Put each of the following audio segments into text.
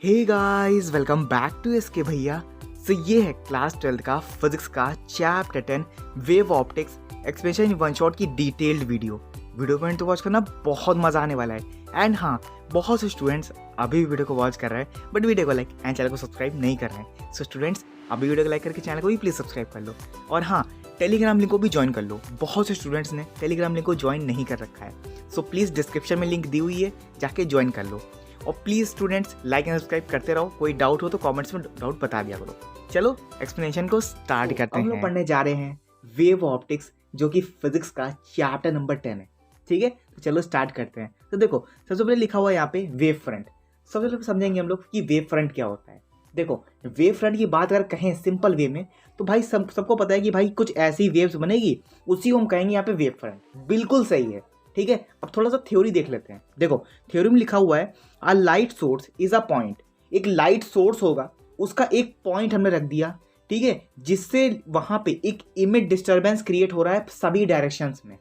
Hey guys, welcome back to SK भैया। So ये है क्लास 12 का फिजिक्स का chapter 10 wave optics expression in one shot की डिटेल्ड वीडियो में तो वॉच करना बहुत मजा आने वाला है। एंड हाँ, बहुत से स्टूडेंट्स अभी भी वीडियो को वॉच कर रहे हैं बट वीडियो को लाइक एंड चैनल को सब्सक्राइब नहीं कर रहे हैं। सो स्टूडेंट्स, अभी वीडियो को लाइक करके चैनल को भी प्लीज़ सब्सक्राइब कर लो। और हाँ, टेलीग्राम लिंक को भी ज्वाइन कर लो। बहुत से स्टूडेंट्स ने टेलीग्राम लिंक को ज्वाइन नहीं कर रखा है। सो प्लीज़ डिस्क्रिप्शन में लिंक दी हुई है, जाके ज्वाइन कर लो। और please students like and subscribe करते रहो। कोई डाउट हो तो कमेंट्स में डाउट बता दिया करो। चलो एक्सप्लेनेशन को स्टार्ट करते हैं। हम लोग पढ़ने जा रहे हैं वेव ऑप्टिक्स, जो कि फिजिक्स का चैप्टर नंबर 10 है। ठीक है, तो चलो स्टार्ट करते हैं। तो देखो, सबसे पहले लिखा हुआ है यहाँ पे वेव फ्रंट। सबसे पहले समझेंगे हम लोग कि वेव फ्रंट क्या होता है। देखो, वेव फ्रंट की बात अगर कहें सिंपल वे में तो भाई सबको पता है कि भाई कुछ ऐसी वेव्स बनेगी, उसी को हम कहेंगे यहाँ पे वेव फ्रंट। बिल्कुल सही है। ठीक है, अब थोड़ा सा थ्योरी देख लेते हैं। देखो, थ्योरी में लिखा हुआ है a light source is a point. एक लाइट सोर्स होगा, उसका एक पॉइंट हमने रख दिया, ठीक है, जिससे वहां पे एक इमेज डिस्टर्बेंस क्रिएट हो रहा है सभी डायरेक्शंस में।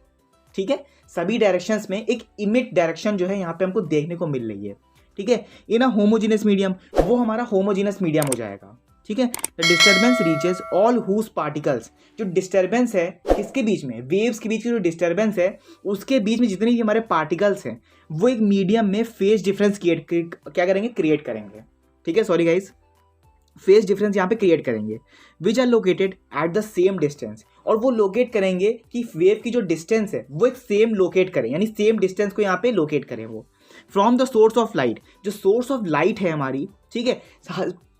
ठीक है, सभी डायरेक्शंस में एक इमिट डायरेक्शन जो है यहाँ पे हमको देखने को मिल रही है। ठीक है, इन अ होमोजेनस मीडियम, वो हमारा होमोजेनस मीडियम हो जाएगा। ठीक है, the disturbance reaches all whose particles. जो डिस्टर्बेंस है किसके बीच में, वेव्स के बीच की जो डिस्टर्बेंस है उसके बीच में जितने भी हमारे पार्टिकल्स हैं वो एक मीडियम में फेज डिफरेंस क्रिएट करेंगे। ठीक है, सॉरी गाइज, फेज डिफरेंस यहाँ पे क्रिएट करेंगे, which are located at the same distance. और वो लोकेट करेंगे कि वेव की जो डिस्टेंस है वो एक सेम लोकेट करें, यानी सेम डिस्टेंस को यहाँ पे लोकेट करें वो from the source of light. जो सोर्स ऑफ लाइट है हमारी, ठीक है,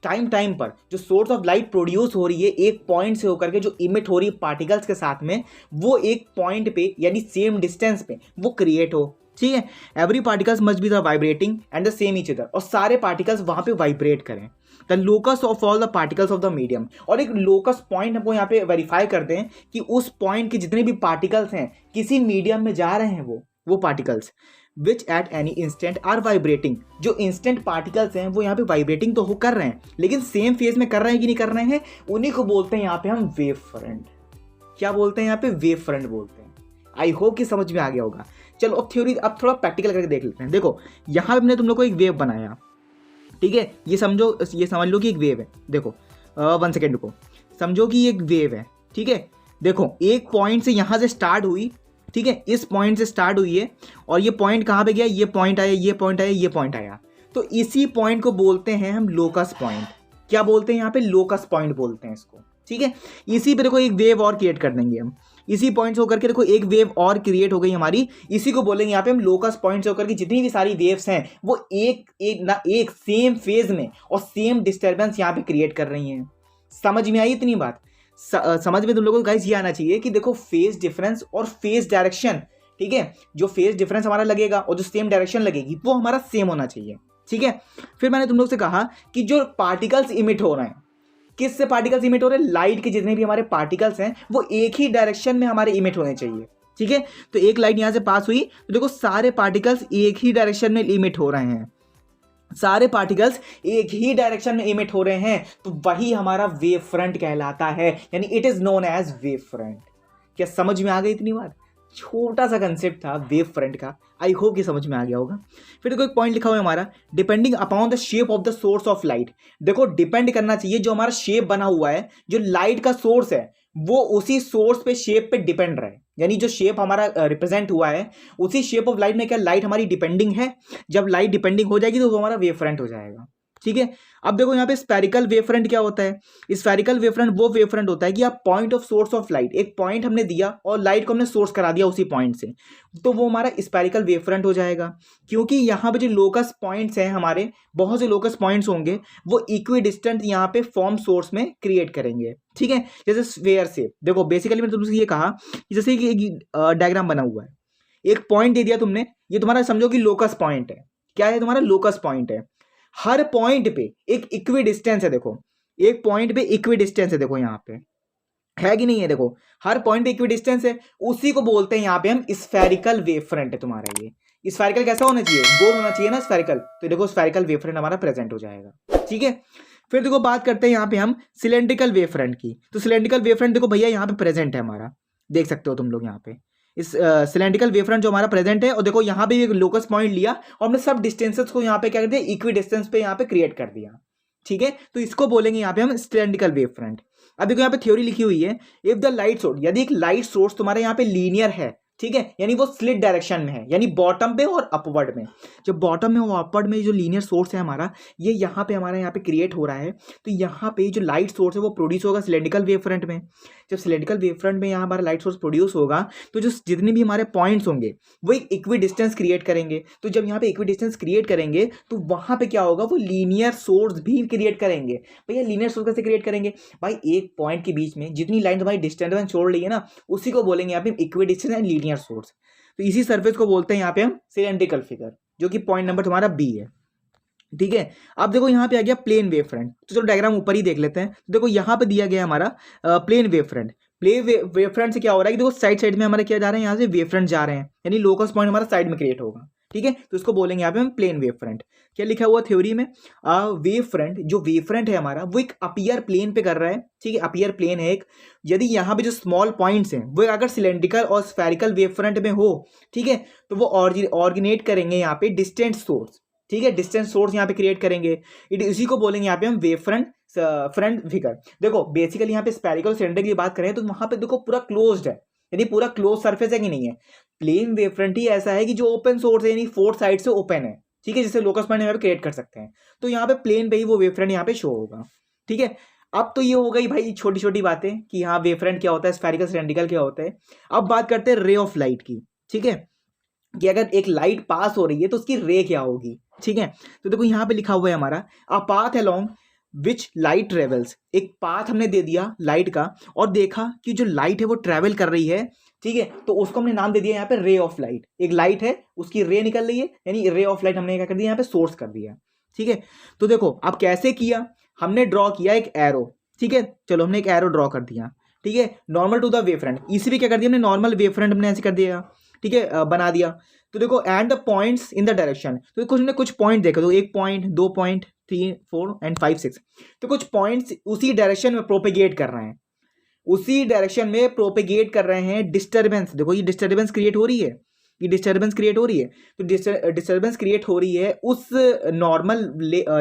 टाइम पर जो सोर्स ऑफ लाइट प्रोड्यूस हो रही है एक पॉइंट से होकर के जो इमिट हो रही है पार्टिकल्स के साथ में, वो एक पॉइंट पे यानी सेम डिस्टेंस पे वो क्रिएट हो। ठीक है, every particles must be the vibrating and the same each other. और सारे पार्टिकल्स वहां पे वाइब्रेट करें। The locus of all the particles of the medium. और एक लोकस पॉइंट हमको यहाँ पे वेरीफाई करते हैं कि उस पॉइंट के जितने भी पार्टिकल्स हैं किसी मीडियम में जा रहे हैं वो particles which at any instant are vibrating. जो इंस्टेंट पार्टिकल्स हैं वो यहाँ पे वाइब्रेटिंग तो हो कर रहे हैं, लेकिन सेम फेज में कर रहे हैं कि नहीं कर रहे हैं, उन्हीं को बोलते हैं यहाँ पे हम वेव फ्रंट। क्या बोलते हैं यहाँ पे, वेव फ्रंट बोलते हैं। आई होप कि समझ में आ गया होगा। चलो अब थ्योरी, अब थोड़ा प्रैक्टिकल करके देख लेते हैं। देखो, यहाँ पे हमने तुम लोग को एक वेव बनाया, ठीक है, ये समझ लो कि एक वेव है। देखो, 1 सेकेंड को समझो कि एक वेव है। ठीक है, देखो एक पॉइंट से यहाँ से स्टार्ट हुई, ठीक है, इस पॉइंट से स्टार्ट हुई है और ये पॉइंट कहाँ पे गया, ये पॉइंट आया, ये पॉइंट आया, ये पॉइंट आया। तो इसी पॉइंट को बोलते हैं हम लोकस पॉइंट। क्या बोलते हैं यहाँ पे, लोकस पॉइंट बोलते हैं इसको। ठीक है, इसी पे देखो एक वेव और क्रिएट कर देंगे हम। इसी पॉइंट से होकर के देखो एक वेव और क्रिएट हो गई हमारी, इसी को बोलेंगे यहाँ पे हम लोकस पॉइंट से होकर के जितनी भी सारी वेव्स हैं वो एक सेम फेज में और सेम डिस्टर्बेंस यहाँ पे क्रिएट कर रही हैं। समझ में आई इतनी बात? समझ में तुम लोगों को गाइस ये आना चाहिए कि देखो फेज डिफरेंस और फेज डायरेक्शन, ठीक है, जो फेज डिफरेंस हमारा लगेगा और जो सेम डायरेक्शन लगेगी वो हमारा सेम होना चाहिए। ठीक है, फिर मैंने तुम लोग से कहा कि जो पार्टिकल्स इमिट हो रहे हैं, किससे पार्टिकल्स इमिट हो रहे हैं, लाइट के जितने भी हमारे पार्टिकल्स हैं वो एक ही डायरेक्शन में हमारे इमिट होने चाहिए। ठीक है, तो एक लाइट यहां से पास हुई तो देखो सारे पार्टिकल्स एक ही डायरेक्शन में इमिट हो रहे हैं, सारे पार्टिकल्स एक ही डायरेक्शन में इमिट हो रहे हैं, तो वही हमारा वेव फ्रंट कहलाता है, यानी it is known as wave front. क्या समझ में आ गई इतनी बात? छोटा सा कंसेप्ट था वेव फ्रंट का, आई होप कि समझ में आ गया होगा। फिर देखो एक पॉइंट लिखा हुआ है हमारा, depending upon the shape of the source of light. देखो डिपेंड करना चाहिए, जो हमारा शेप बना हुआ है, जो लाइट का सोर्स है वो उसी सोर्स पे शेप पे डिपेंड रहे, यानी जो शेप हमारा रिप्रेजेंट हुआ है उसी शेप ऑफ लाइट में क्या लाइट हमारी डिपेंडिंग है। जब लाइट डिपेंडिंग हो जाएगी तो वो हमारा वेव फ्रंट हो जाएगा। ठीक है, अब देखो यहाँ पे स्फेरिकल वेव फ्रंट क्या होता है। स्फेरिकल वेव फ्रंट वो वेव फ्रंट होता है कि आप point of source of light, एक पॉइंट हमने दिया और लाइट को हमने सोर्स करा दिया उसी पॉइंट से, तो वो हमारा स्फेरिकल वेव फ्रंट हो जाएगा। क्योंकि यहाँ पे जो लोकस पॉइंट्स हैं हमारे, बहुत से लोकस पॉइंट्स होंगे, वो इक्वी डिस्टेंट यहाँ पे फॉर्म सोर्स में क्रिएट करेंगे। ठीक है, जैसे स्फेयर से, देखो बेसिकली मैंने तुमसे ये कहा कि जैसे कि एक डायग्राम बना हुआ है, एक पॉइंट दे दिया तुमने, ये तुम्हारा समझो कि लोकस पॉइंट है। क्या है, तुम्हारा लोकस पॉइंट है। हर पॉइंट पे एक इक्वी डिस्टेंस है। देखो एक पॉइंट पे इक्वी डिस्टेंस है, देखो यहाँ पे है कि नहीं है, देखो हर पॉइंट पे इक्वी डिस्टेंस है, उसी को बोलते हैं यहाँ पे हम स्फेरिकल वेव फ्रंट है तुम्हारा। ये स्फेरिकल कैसा होना चाहिए, गोल होना चाहिए ना स्फेरिकल, तो देखो स्फेरिकल वेव फ्रंट हमारा प्रेजेंट हो जाएगा। ठीक है, फिर देखो बात करते हैं यहाँ पे हम सिलेंड्रिकल वेव फ्रंट की। तो सिलेंड्रिकल वेव फ्रंट देखो भैया यहाँ पे प्रेजेंट है हमारा, देख सकते हो तुम लोग यहाँ पे इस सिलेंड्रिकल वेव फ्रंट जो हमारा प्रेजेंट है, और देखो यहाँ पे एक लोकस पॉइंट लिया और हमने सब डिस्टेंसेस को यहाँ पे क्या कर दिया, इक्वी डिस्टेंस पे यहाँ पे क्रिएट कर दिया। ठीक है, तो इसको बोलेंगे यहाँ पे हम सिलेंड्रिकल वेव फ्रंट। अब देखो यहाँ पे थ्योरी लिखी हुई है, इफ द लाइट सोर्स, यदि एक लाइट सोर्स तुम्हारे यहाँ पे लीनियर है, ठीक है, यानी वो स्लिट डायरेक्शन में है, यानी बॉटम पे और अपवर्ड में। जब बॉटम में और अपवर्ड में जो लीनियर सोर्स है हमारा, ये यहाँ पे हमारा यहाँ पे क्रिएट हो रहा है, तो यहाँ पे जो लाइट सोर्स है वो प्रोड्यूस होगा सिलेंड्रिकल वेव फ्रंट में। जब सिलेंड्रिकल वेव फ्रंट में यहाँ हमारा लाइट सोर्स प्रोड्यूस होगा, तो जो जितने भी हमारे पॉइंट्स होंगे वो एक इक्वी डिस्टेंस क्रिएट करेंगे। तो जब यहाँ पे इक्वी डिस्टेंस क्रिएट करेंगे तो वहाँ पे क्या होगा, वो लीनियर सोर्स भी क्रिएट करेंगे। भैया लीनियर सोर्स कैसे क्रिएट करेंगे, भाई एक पॉइंट के बीच में जितनी लाइन तुम्हारी डिस्टेंस छोड़ रही है ना, उसी को बोलेंगे यहाँ पे equi distance and linear source. तो इसी सरफेस को बोलते हैं यहाँ पे हम सिलेंड्रिकल फिगर, जो कि पॉइंट नंबर तुम्हारा बी है। ठीक है, अब देखो यहाँ पे आ गया प्लेन वेव फ्रंट। तो चलो डायग्राम ऊपर ही देख लेते हैं। तो देखो यहाँ पे दिया गया हमारा plane wave front. Plane wave front से क्या हो रहा है कि देखो साइड साइड में हमारे क्या जा रहे हैं, यहाँ से वेव फ्रंट जा रहे हैं, यानी लोकस पॉइंट हमारा साइड में क्रिएट होगा। ठीक है, तो इसको बोलेंगे यहाँ पे हम प्लेन वेव फ्रंट। क्या लिखा हुआ थ्योरी में, वेव फ्रंट, जो वेव फ्रंट है हमारा वो एक अपीयर प्लेन पे कर रहा है। ठीक है, अपीयर प्लेन है एक। यदि यहाँ पे जो स्मॉल पॉइंट्स हैं वो अगर सिलेंड्रिकल और स्फेरिकल वेव फ्रंट में हो, ठीक है, तो वो ऑर्डिनेट करेंगे यहाँ पे डिस्टेंट सोर्स। ठीक है, डिस्टेंस सोर्स यहाँ पे क्रिएट करेंगे, इसी को बोलेंगे यहाँ पे हम वेव फ्रंट फिगर। देखो बेसिकली यहाँ पे स्फेरिकल सिलेंडर की बात करें तो वहां पे देखो पूरा क्लोज्ड है, यानी पूरा क्लोज सरफेस है कि नहीं है। प्लेन वेव फ्रंट ही ऐसा है कि जो ओपन सोर्स है, यानी फोर साइड से ओपन है। ठीक है, जिससे लोकस पॉइंट यहाँ पे क्रिएट कर सकते हैं। तो यहाँ पे प्लेन पे ही वो वेव फ्रंट यहाँ पे शो होगा। ठीक है, अब तो ये हो गई भाई छोटी छोटी बातें कि हाँ वेव फ्रंट क्या होता है, स्फेरिकल सिलेंड्रिकल क्या होता है। अब बात करते हैं रे ऑफ लाइट की। ठीक है, कि अगर एक लाइट पास हो रही है तो उसकी रे क्या होगी। ठीक है, तो देखो यहाँ पे लिखा हुआ है हमारा a path along which light travels. एक पाथ हमने दे दिया लाइट का और देखा कि जो लाइट है वो ट्रेवल कर रही है। ठीक है, तो उसको हमने नाम दे दिया यहाँ पे रे ऑफ लाइट। एक लाइट है, उसकी रे निकल रही है, यानी रे ऑफ लाइट हमने क्या कर दिया यहाँ पे सोर्स कर दिया। ठीक है, तो देखो अब कैसे किया, हमने ड्रॉ किया एक एरो। ठीक है, चलो हमने एक एरो ड्रॉ कर दिया। ठीक है, normal to the wave front, इसी भी क्या कर दिया हमने, नॉर्मल वेव फ्रंट हमने ऐसे कर दिया। ठीक है, बना दिया। तो देखो and the points in the direction, तो कुछ हमने कुछ पॉइंट देखा, तो 1 पॉइंट 2 पॉइंट 3 4 एंड 5 6, तो कुछ पॉइंट्स उसी डायरेक्शन में प्रोपेगेट कर रहे हैं, उसी डायरेक्शन में प्रोपेगेट कर रहे हैं। डिस्टर्बेंस, देखो ये डिस्टर्बेंस क्रिएट हो रही है, ये डिस्टर्बेंस क्रिएट हो रही है। तो डिस्टर्बेंस क्रिएट हो रही है उस नॉर्मल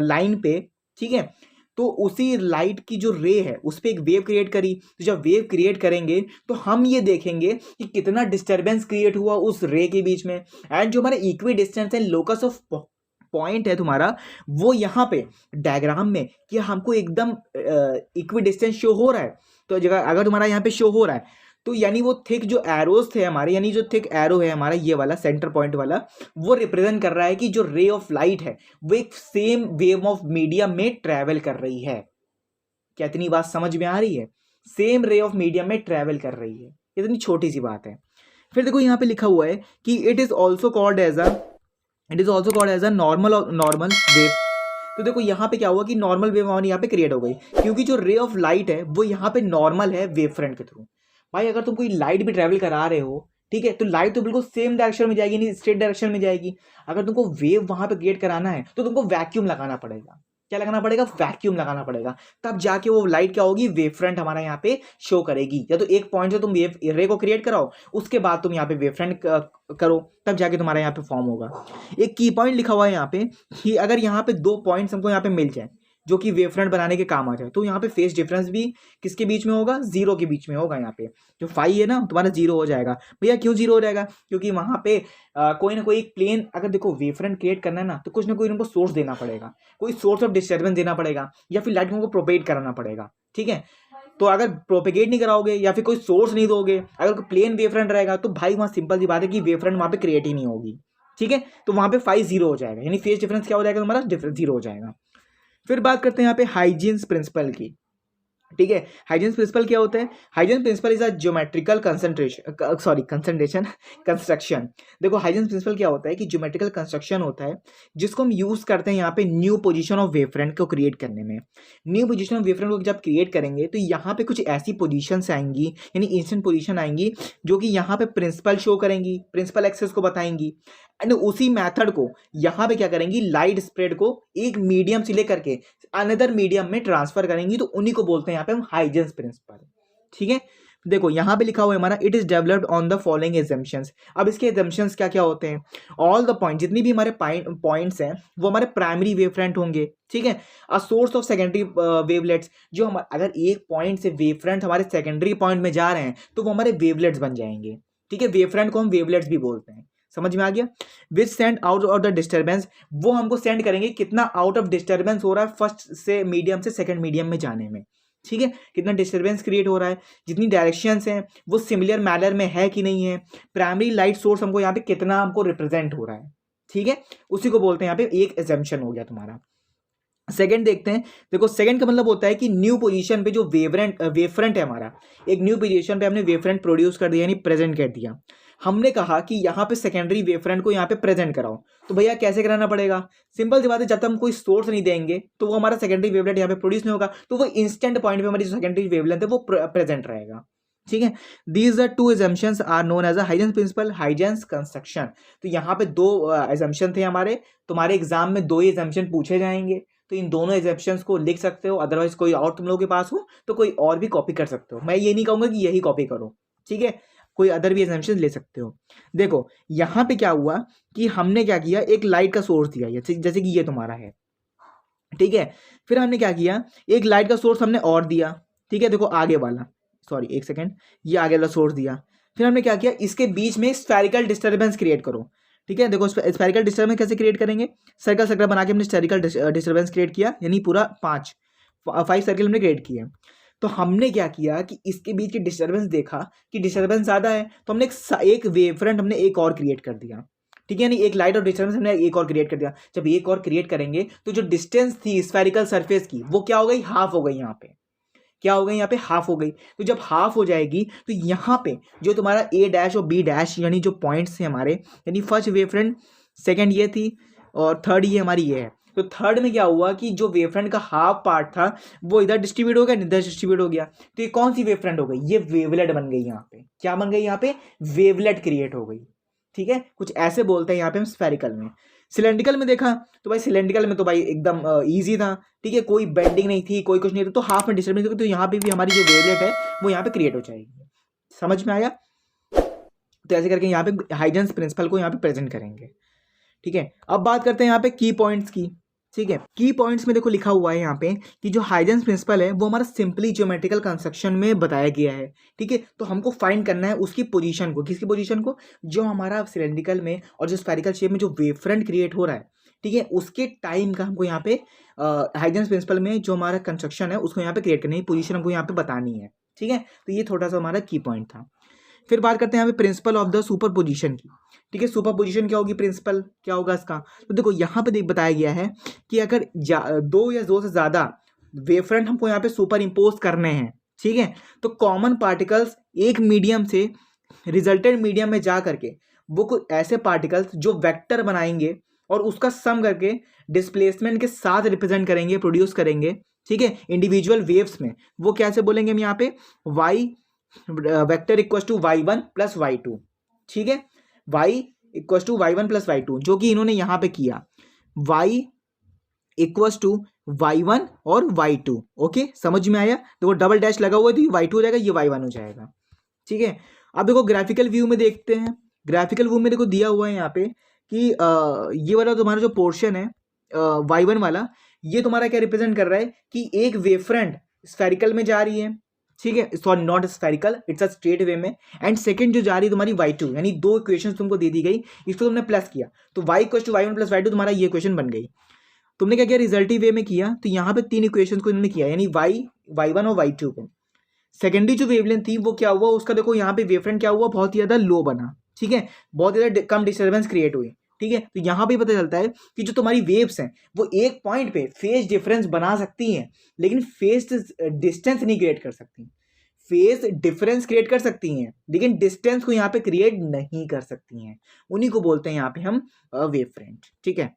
लाइन पे। ठीक है, तो उसी लाइट की जो रे है उस पर एक वेव क्रिएट करी। तो जब वेव क्रिएट करेंगे तो हम ये देखेंगे कि कितना डिस्टर्बेंस क्रिएट हुआ उस रे के बीच में। एंड जो हमारे इक्वी डिस्टेंस है, लोकस ऑफ पॉइंट है तुम्हारा, वो यहाँ पे डायग्राम में कि हमको एकदम इक्वी डिस्टेंस शो हो रहा है। तो जगह अगर तुम्हारा यहाँ पे शो हो रहा है तो यानी वो थिक जो एरोस थे हमारे, यानी जो थिक एरो है हमारा ये वाला सेंटर पॉइंट वाला, वो रिप्रेजेंट कर रहा है कि जो रे ऑफ लाइट है वो एक सेम वेव ऑफ मीडियम में ट्रेवल कर रही है। क्या इतनी बात समझ में आ रही है? सेम रे ऑफ मीडियम में ट्रेवल कर रही है, इतनी छोटी सी बात है। फिर देखो यहाँ पे लिखा हुआ है कि it is also called as a normal wave. तो देखो यहाँ पे क्या हुआ कि नॉर्मल वेव हमारी यहाँ पे क्रिएट हो गई, क्योंकि जो रे ऑफ लाइट है वो यहाँ पे नॉर्मल है वेव फ्रंट के थ्रू। भाई अगर तुम कोई लाइट भी ट्रैवल करा रहे हो, ठीक है, तो लाइट तो बिल्कुल सेम डायरेक्शन में जाएगी, नहीं स्ट्रेट डायरेक्शन में जाएगी। अगर तुमको वेव वहां पे क्रिएट कराना है तो तुमको वैक्यूम लगाना पड़ेगा। क्या लगाना पड़ेगा? वैक्यूम लगाना पड़ेगा, तब जाके वो लाइट क्या होगी, वेव फ्रंट हमारा यहाँ पे शो करेगी। या तो एक पॉइंट से तुम वेव रे को क्रिएट कराओ, उसके बाद तुम यहाँ पे वेव फ्रंट करो, तब जाके तुम्हारा यहाँ पे फॉर्म होगा। एक की पॉइंट लिखा हुआ है यहाँ पे कि अगर यहाँ पे 2 पॉइंट्स हमको यहाँ पे मिल जाए जो कि वेव फ्रंट बनाने के काम आ जाए, तो यहाँ पे फेस डिफरेंस भी किसके बीच में होगा? 0 के बीच में होगा। यहाँ पे जो फाई है ना तुम्हारा 0 हो जाएगा। भैया क्यों 0 हो जाएगा? क्योंकि वहाँ पे कोई ना कोई प्लेन, अगर देखो वेव फ्रंट क्रिएट करना है ना, तो कुछ ना कोई उनको सोर्स देना पड़ेगा, कोई सोर्स ऑफ डिस्टर्बेंस देना पड़ेगा, या फिर लाइट को प्रोपेगेट कराना पड़ेगा। ठीक है, तो अगर प्रोपेगेट नहीं कराओगे या फिर कोई सोर्स नहीं दोगे, अगर कोई प्लेन वेव फ्रंट रहेगा, तो भाई वहाँ सिंपल सी बात है कि वेव फ्रंट वहाँ पे क्रिएट ही नहीं होगी। ठीक है, तो वहाँ पे फाई 0 हो जाएगा, यानी फेस डिफरेंस क्या हो जाएगा तुम्हारा? 0 हो जाएगा। फिर बात करते हैं यहाँ पे हाइजीन्स प्रिंसिपल की। ठीक है, हाइजीन्स प्रिंसिपल क्या होता है? Huygens principle is a geometrical construction. देखो हाइजीन्स प्रिंसिपल क्या होता है कि ज्योमेट्रिकल कंस्ट्रक्शन होता है जिसको हम यूज करते हैं यहाँ पे new position of wave front को क्रिएट करने में। New position of wave front को जब क्रिएट करेंगे तो यहाँ पे कुछ ऐसी पोजीशंस आएंगी, यानी इंस्टेंट पोजीशन आएंगी, जो कि यहाँ पे प्रिंसिपल शो करेंगी, प्रिंसिपल एक्सेस को बताएंगी। एंड उसी मेथड को यहाँ पे क्या करेंगी, लाइट स्प्रेड को एक मीडियम से लेकर के अनदर मीडियम में ट्रांसफर करेंगी, तो उन्हीं को बोलते हैं यहाँ पे हम हाइजेंस प्रिंसिपल। ठीक है, देखो यहाँ पे लिखा हुआ है हमारा, it is developed on the following assumptions. अब इसके एजम्पशंस क्या क्या होते हैं? ऑल द पॉइंट, जितनी भी हमारे पॉइंट्स हैं वो हमारे प्राइमरी वेव फ्रंट होंगे, ठीक है। A source of secondary wavelets, जो हम अगर एक पॉइंट से वेव फ्रंट हमारे सेकेंडरी पॉइंट में जा रहे हैं तो वो हमारे वेवलेट्स बन जाएंगे, ठीक है। वेव फ्रंट को हम वेवलेट्स भी बोलते हैं, समझ में आ गया। Which send out of the disturbance, वो हमको सेंड करेंगे कितना आउट ऑफ डिस्टर्बेंस हो रहा है फर्स्ट से मीडियम से सेकंड मीडियम में जाने में, ठीक है। कितना डिस्टर्बेंस क्रिएट हो रहा है, जितनी डायरेक्शंस हैं वो सिमिलर मैनर में है कि नहीं है, प्राइमरी लाइट सोर्स हमको यहाँ पे कितना हमको रिप्रेजेंट हो रहा है, ठीक है। उसी को बोलते हैं यहाँ पे एक एजम्पशन हो गया तुम्हारा। सेकंड देखते हैं, देखो सेकंड का मतलब होता है कि न्यू पोजीशन पे जो वेवफ्रंट है हमारा, एक न्यू पोजीशन पे हमने वेवफ्रंट प्रोड्यूस कर दिया यानी प्रेजेंट कर दिया। हमने कहा कि यहाँ पे सेकेंडरी वेवफ्रंट को यहाँ पे प्रेजेंट कराओ, तो भैया कैसे कराना पड़ेगा? सिंपल सी बात है, जब तक हम कोई सोर्स नहीं देंगे तो वो हमारा सेकेंडरी वेवलेट यहाँ पे प्रोड्यूस नहीं होगा, तो वो इंस्टेंट पॉइंट पे हमारी जो सेकेंडरी वेवलेंथ है वो प्रेजेंट रहेगा, ठीक है। These are two assumptions are known as Huygens principle, Huygens construction. तो यहाँ पे दो एजम्पशन थे हमारे, तुम्हारे एग्जाम में दो ही एजम्पशन पूछे जाएंगे, तो इन दोनों एग्जेप्शंस को लिख सकते हो, अदरवाइज कोई और तुम लोगों के पास हो तो कोई और भी कॉपी कर सकते हो। मैं ये नहीं कहूंगा कि यही कॉपी करो, ठीक है, कोई अदर भी एग्जेप्शन ले सकते हो। देखो यहाँ पे क्या हुआ कि हमने क्या किया, एक लाइट का सोर्स दिया, जैसे कि ये तुम्हारा है, ठीक है। फिर हमने क्या किया, एक लाइट का सोर्स हमने और दिया, ठीक है। देखो आगे वाला, सॉरी एक सेकेंड, ये आगे वाला सोर्स दिया। फिर हमने क्या किया, इसके बीच में स्फेरिकल डिस्टर्बेंस क्रिएट करो, ठीक है। देखो स्फेरिकल डिस्टर्बेंस कैसे क्रिएट करेंगे, सर्कल सर्कल बना के हमने स्फेरिकल डिस्टर्बेंस क्रिएट किया, यानी पूरा 5 सर्कल हमने क्रिएट किए। तो हमने क्या किया कि इसके बीच की डिस्टर्बेंस देखा कि डिस्टर्बेंस ज़्यादा है, तो हमने एक वेव फ्रंट हमने एक और क्रिएट कर दिया, ठीक है। यानी एक लाइट और डिस्टर्बेंस हमने एक और क्रिएट कर दिया। जब एक और क्रिएट करेंगे तो जो डिस्टेंस थी स्फेरिकल सरफेस की वो क्या हो गई, हाफ हो गई। यहाँ पे क्या हो गई, यहाँ पे हाफ हो गई। तो जब हाफ हो जाएगी तो यहाँ पे जो तुम्हारा ए डैश और बी डैश यानी जो पॉइंट्स हैं हमारे, यानी फर्स्ट वेव फ्रंट, सेकेंड ये थी और थर्ड ये हमारी ये है। तो थर्ड में क्या हुआ कि जो वेव फ्रंट का हाफ पार्ट था वो इधर डिस्ट्रीब्यूट हो गया, इधर डिस्ट्रीब्यूट हो गया। तो ये कौन सी वेव फ्रंट हो गई, ये वेवलेट बन गई। यहाँ पे क्या बन गई, यहाँ पे वेवलेट क्रिएट हो गई, ठीक है। कुछ ऐसे बोलते हैं यहाँ पे हम स्फेरिकल में। सिलेंड्रिकल में देखा तो भाई सिलेंड्रिकल में तो भाई एकदम इजी था, ठीक है, कोई बेंडिंग नहीं थी, कोई कुछ नहीं था, तो हाफ में डिस्टर्बेंस, तो यहाँ पे भी हमारी जो वेवलेट है वो यहाँ पे क्रिएट हो जाएगी। समझ में आया? तो ऐसे करके यहाँ पे हाइजेंस प्रिंसिपल को यहाँ पे प्रेजेंट करेंगे, ठीक है। अब बात करते हैं यहाँ पे की पॉइंट्स की, ठीक है। की पॉइंट्स में देखो लिखा हुआ है यहाँ पे कि जो हाइजेंस प्रिंसिपल है वो हमारा सिंपली ज्योमेट्रिकल कंस्ट्रक्शन में बताया गया है, ठीक है। तो हमको फाइंड करना है उसकी पोजीशन को, किसकी पोजीशन को, जो हमारा सिलेंड्रिकल में और जो स्फेरिकल शेप में जो वेव फ्रंट क्रिएट हो रहा है, ठीक है, उसके टाइम का हमको यहाँ पे हाइजेंस प्रिंसिपल में जो हमारा कंस्ट्रक्शन है उसको यहाँ पे क्रिएट करनी है, पोजीशन हमको यहाँ पे बतानी है, ठीक है। तो ये थोड़ा सा हमारा की पॉइंट था। फिर बात करते हैं यहाँ पे principle of the super position की, ठीक है। सुपर पोजिशन क्या होगी, प्रिंसिपल क्या होगा इसका, तो देखो यहाँ पे बताया गया है कि अगर दो या दो से ज़्यादा वेवफ्रंट हमको यहाँ पे सुपर इम्पोज करने हैं, ठीक है, तो कॉमन पार्टिकल्स एक मीडियम से रिजल्टेंट मीडियम में जा करके वो कुछ ऐसे पार्टिकल्स जो वेक्टर बनाएंगे और उसका सम करके डिस्प्लेसमेंट के साथ रिप्रेजेंट करेंगे, प्रोड्यूस करेंगे, ठीक है, इंडिविजुअल वेव्स में। वो कैसे बोलेंगे हम यहाँ पे, y vector equal to y1 plus y2, ठीक है, y equal to y1 plus y2, जो कि इन्होंने यहाँ पे किया, y इक्वल टू y1 और y2। ओके, समझ में आया? देखो डबल डैश लगा हुआ है तो ये y2 हो जाएगा, ये y1 हो जाएगा, ठीक है। अब देखो ग्राफिकल व्यू में देखते हैं, ग्राफिकल व्यू में देखो दिया हुआ है यहाँ पे कि ये वाला तुम्हारा जो पोर्शन है y1 वाला, ये तुम्हारा क्या रिप्रेजेंट कर रहा है कि एक वेव फ्रंट स्फेरिकल में जा रही है, ठीक है, sorry not spherical, it's a straight way में। एंड सेकंड जो जा रही है तुम्हारी y2, यानी दो इक्वेशन तुमको दे दी गई, इसको तुमने प्लस किया तो y equal to y1 plus y2 तुम्हारा ये इक्वेशन बन गई। तुमने क्या किया, रिजल्टिव वे में किया, तो यहाँ पे तीन इक्वेशन को इन्होंने किया, यानी y1 और y2 को। सेकेंडरी जो वेवलेंथ थी वो क्या हुआ उसका, देखो यहाँ पे वेवफ्रंट क्या हुआ, बहुत ही ज्यादा लो बना, ठीक है, बहुत ज़्यादा कम डिस्टर्बेंस क्रिएट हुई, ठीक है। तो यहाँ पे पता चलता है कि जो तुम्हारी वेव्स हैं वो एक पॉइंट पे फेज डिफरेंस बना सकती हैं, लेकिन फेज डिस्टेंस नहीं क्रिएट कर सकती। फेज डिफरेंस क्रिएट कर सकती हैं लेकिन डिस्टेंस को यहाँ पे क्रिएट नहीं कर सकती हैं, उन्हीं को बोलते हैं यहाँ पे हम वेव फ्रंट, ठीक है।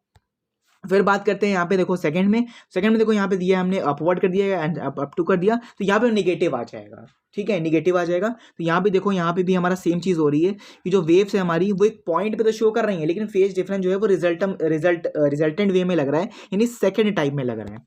फिर बात करते हैं यहाँ पे देखो सेकंड में देखो यहाँ पे दिया है हमने अपवर्ड कर दिया एंड अप टू कर दिया, तो यहाँ पे नेगेटिव आ जाएगा, ठीक है, नेगेटिव आ जाएगा। तो यहाँ पे देखो यहाँ पे भी हमारा सेम चीज़ हो रही है कि जो वेव्स है हमारी वो एक पॉइंट पे तो शो कर रही है, लेकिन फेज डिफरेंस जो है वो रिजल्टेंट वे में लग रहा है, यानी सेकेंड टाइप में लग रहा है।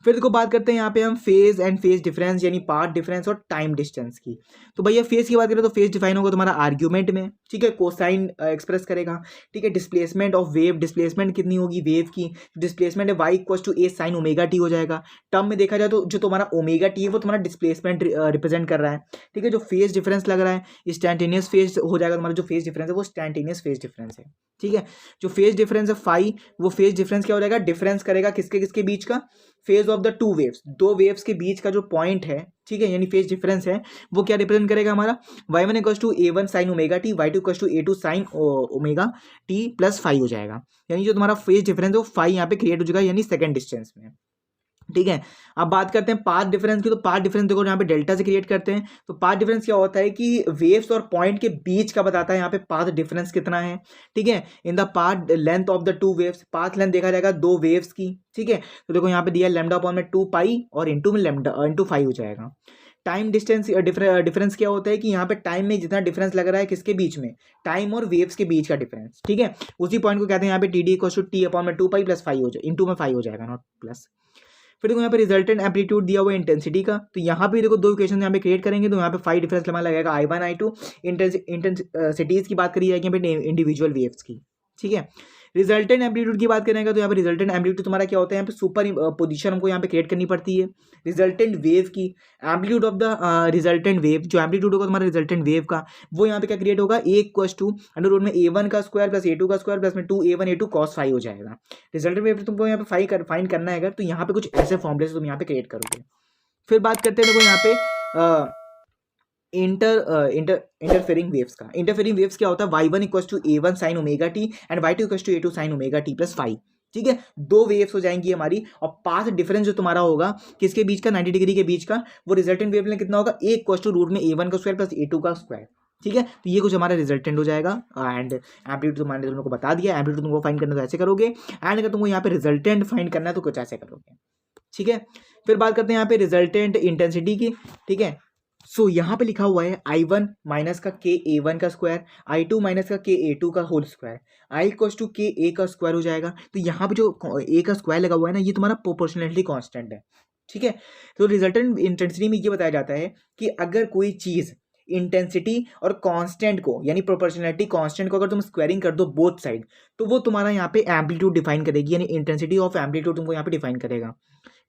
फिर देखो बात करते हैं यहाँ पे हम फेज एंड फेज डिफरेंस यानी पाथ डिफरेंस और टाइम डिस्टेंस की। तो भैया फेज की बात करें तो फेज डिफाइन होगा तुम्हारा आर्ग्यूमेंट में, ठीक है, कोसाइन एक्सप्रेस करेगा, ठीक है। डिस्प्लेसमेंट ऑफ वेव, डिस्प्लेसमेंट कितनी होगी वेव की, डिस्प्लेसमेंट है y equal to a sine omega t हो जाएगा। टर्म में देखा जाए तो जो तुम्हारा ओमेगा टी है वो तुम्हारा डिस्प्लेसमेंट रिप्रेजेंट कर रहा है, ठीक है। जो फेज डिफरेंस लग रहा है इंस्टैंटेनियस फेज हो जाएगा तुम्हारा, जो फेज डिफरेंस है वो इंस्टैंटेनियस फेज डिफरेंस है, ठीक है। जो फेज डिफरेंस है फाई, वो फेज डिफरेंस क्या हो जाएगा, डिफरेंस करेगा किसके किसके बीच का, phase of the two waves, दो वेव्स के बीच का जो पॉइंट है, ठीक है, यानी फेज डिफरेंस है वो क्या रिप्रेजेंट करेगा हमारा y1 equal to a1 sine omega t, y2 equal to a2 sine omega t plus five हो जाएगा। यानी जो तुम्हारा फेज डिफरेंस है वो फाइव यहाँ पे क्रिएट हो जाएगा यानी सेकंड डिस्टेंस में, ठीक है। अब बात करते हैं पाथ डिफरेंस की। तो पाथ डिफरेंस देखो यहाँ पे डेल्टा से क्रिएट करते हैं। तो पाथ डिफरेंस क्या होता है कि वेव्स और पॉइंट के बीच का बताता है यहाँ पे पाथ डिफरेंस कितना है, ठीक है। In the path length of the two waves, path length देखा जाएगा दो वेव्स की, ठीक है। तो देखो यहाँ पे दिया लैम्डा अपॉन में 2 पाई और इंटू में लैम्डा इंटू 5 हो जाएगा। टाइम डिस्टेंस डिफरेंस क्या होता है कि यहाँ पे टाइम में जितना डिफरेंस लग रहा है किसके बीच में, टाइम और वेव्स के बीच का डिफरेंस, ठीक है। उसी पॉइंट को कहते हैं यहाँ पे t d equal to t upon में 2 पाई प्लस 5 हो जाए, इंटू में 5 हो जाएगा, नॉट प्लस। फिर देखो यहाँ पे रिजल्टेंट एम्पलीट्यूड दिया हुआ है इंटेंसिटी का। तो यहाँ पे देखो दो इक्वेशन यहाँ पे क्रिएट करेंगे तो यहाँ पे 5 डिफरेंस हमारा लगेगा I1 I2। इंटेंसिटीज की बात करी जाएगी यहाँ पे इंडिविजुअल वेव्स की, ठीक है। रिजल्टेंट एम्पलीट्यूड की बात करेंगे तो यहाँ पे रिजल्टेंट एम्पलीट्यूड तुम्हारा क्या होता है, यहाँ पे सुपर पोजीशन हमको यहाँ पे क्रिएट करनी पड़ती है। रिजल्टेंट वेव की amplitude of the resultant wave, जो एम्पलीट्यूड होगा तुम्हारा रिजल्टेंट वेव का वो यहाँ पे क्या क्रिएट होगा, ए इक्वल टू अंडर रूट में a1 का स्क्वायर प्लस a2 का स्क्वायर प्लस में 2a1 a2 cos फाइव हो जाएगा। रिजल्टेंट वेव तुमको यहाँ पे फाइंड करना है अगर, तो यहाँ पे कुछ ऐसे फॉर्मूले से तुम यहाँ पे क्रिएट करोगे। फिर बात करते हैं देखो यहाँ पे इंटरफेरिंग वेव्स का। इंटरफेरिंग वेव्स क्या होता है, y1 equal to a1 sine omega t and y2 equal to a2 sine omega t plus 5, ठीक है। दो वेव्स हो जाएंगी हमारी और पाथ डिफरेंस जो तुम्हारा होगा किसके बीच का, 90 डिग्री के बीच का, वो रिजल्टेंट वेवलेंथ कितना होगा, a इक्वल टू रूट में a1 का स्क्वायर प्लस a2 का स्क्वायर, ठीक है। तो ये कुछ हमारा रिजल्टेंट हो जाएगा। एंड एम्पलीट्यूड तो मैंने तुमको बता दिया, एम्पलीट्यूड तुमको फाइंड करना तो ऐसे करोगे, एंड अगर तुमको यहाँ पे रिजल्टेंट फाइंड करना है तो कुछ ऐसे करोगे, ठीक है। फिर बात करते हैं यहाँ पे रिजल्टेंट इंटेंसिटी की, ठीक है। सो यहाँ पे लिखा हुआ है I1 माइनस का के A1 का स्क्वायर, I2 माइनस का के A2 का whole square, I equal to के A का स्क्वायर हो जाएगा। तो यहाँ पे जो A का स्क्वायर लगा हुआ है ना, ये तुम्हारा प्रोपोर्शनलिटी कांस्टेंट है, ठीक है। तो रिजल्टेंट इंटेंसिटी में ये बताया जाता है कि अगर कोई चीज़ इंटेंसिटी और कांस्टेंट को यानी प्रोपोर्शनलिटी कांस्टेंट को अगर तुम स्क्वायरिंग कर दो बोथ साइड, तो वो तुम्हारा यहाँ पे एम्पलीट्यूड डिफाइन करेगी, यानी इंटेंसिटी ऑफ एम्पलीट्यूड तुमको यहाँ पे डिफाइन करेगा,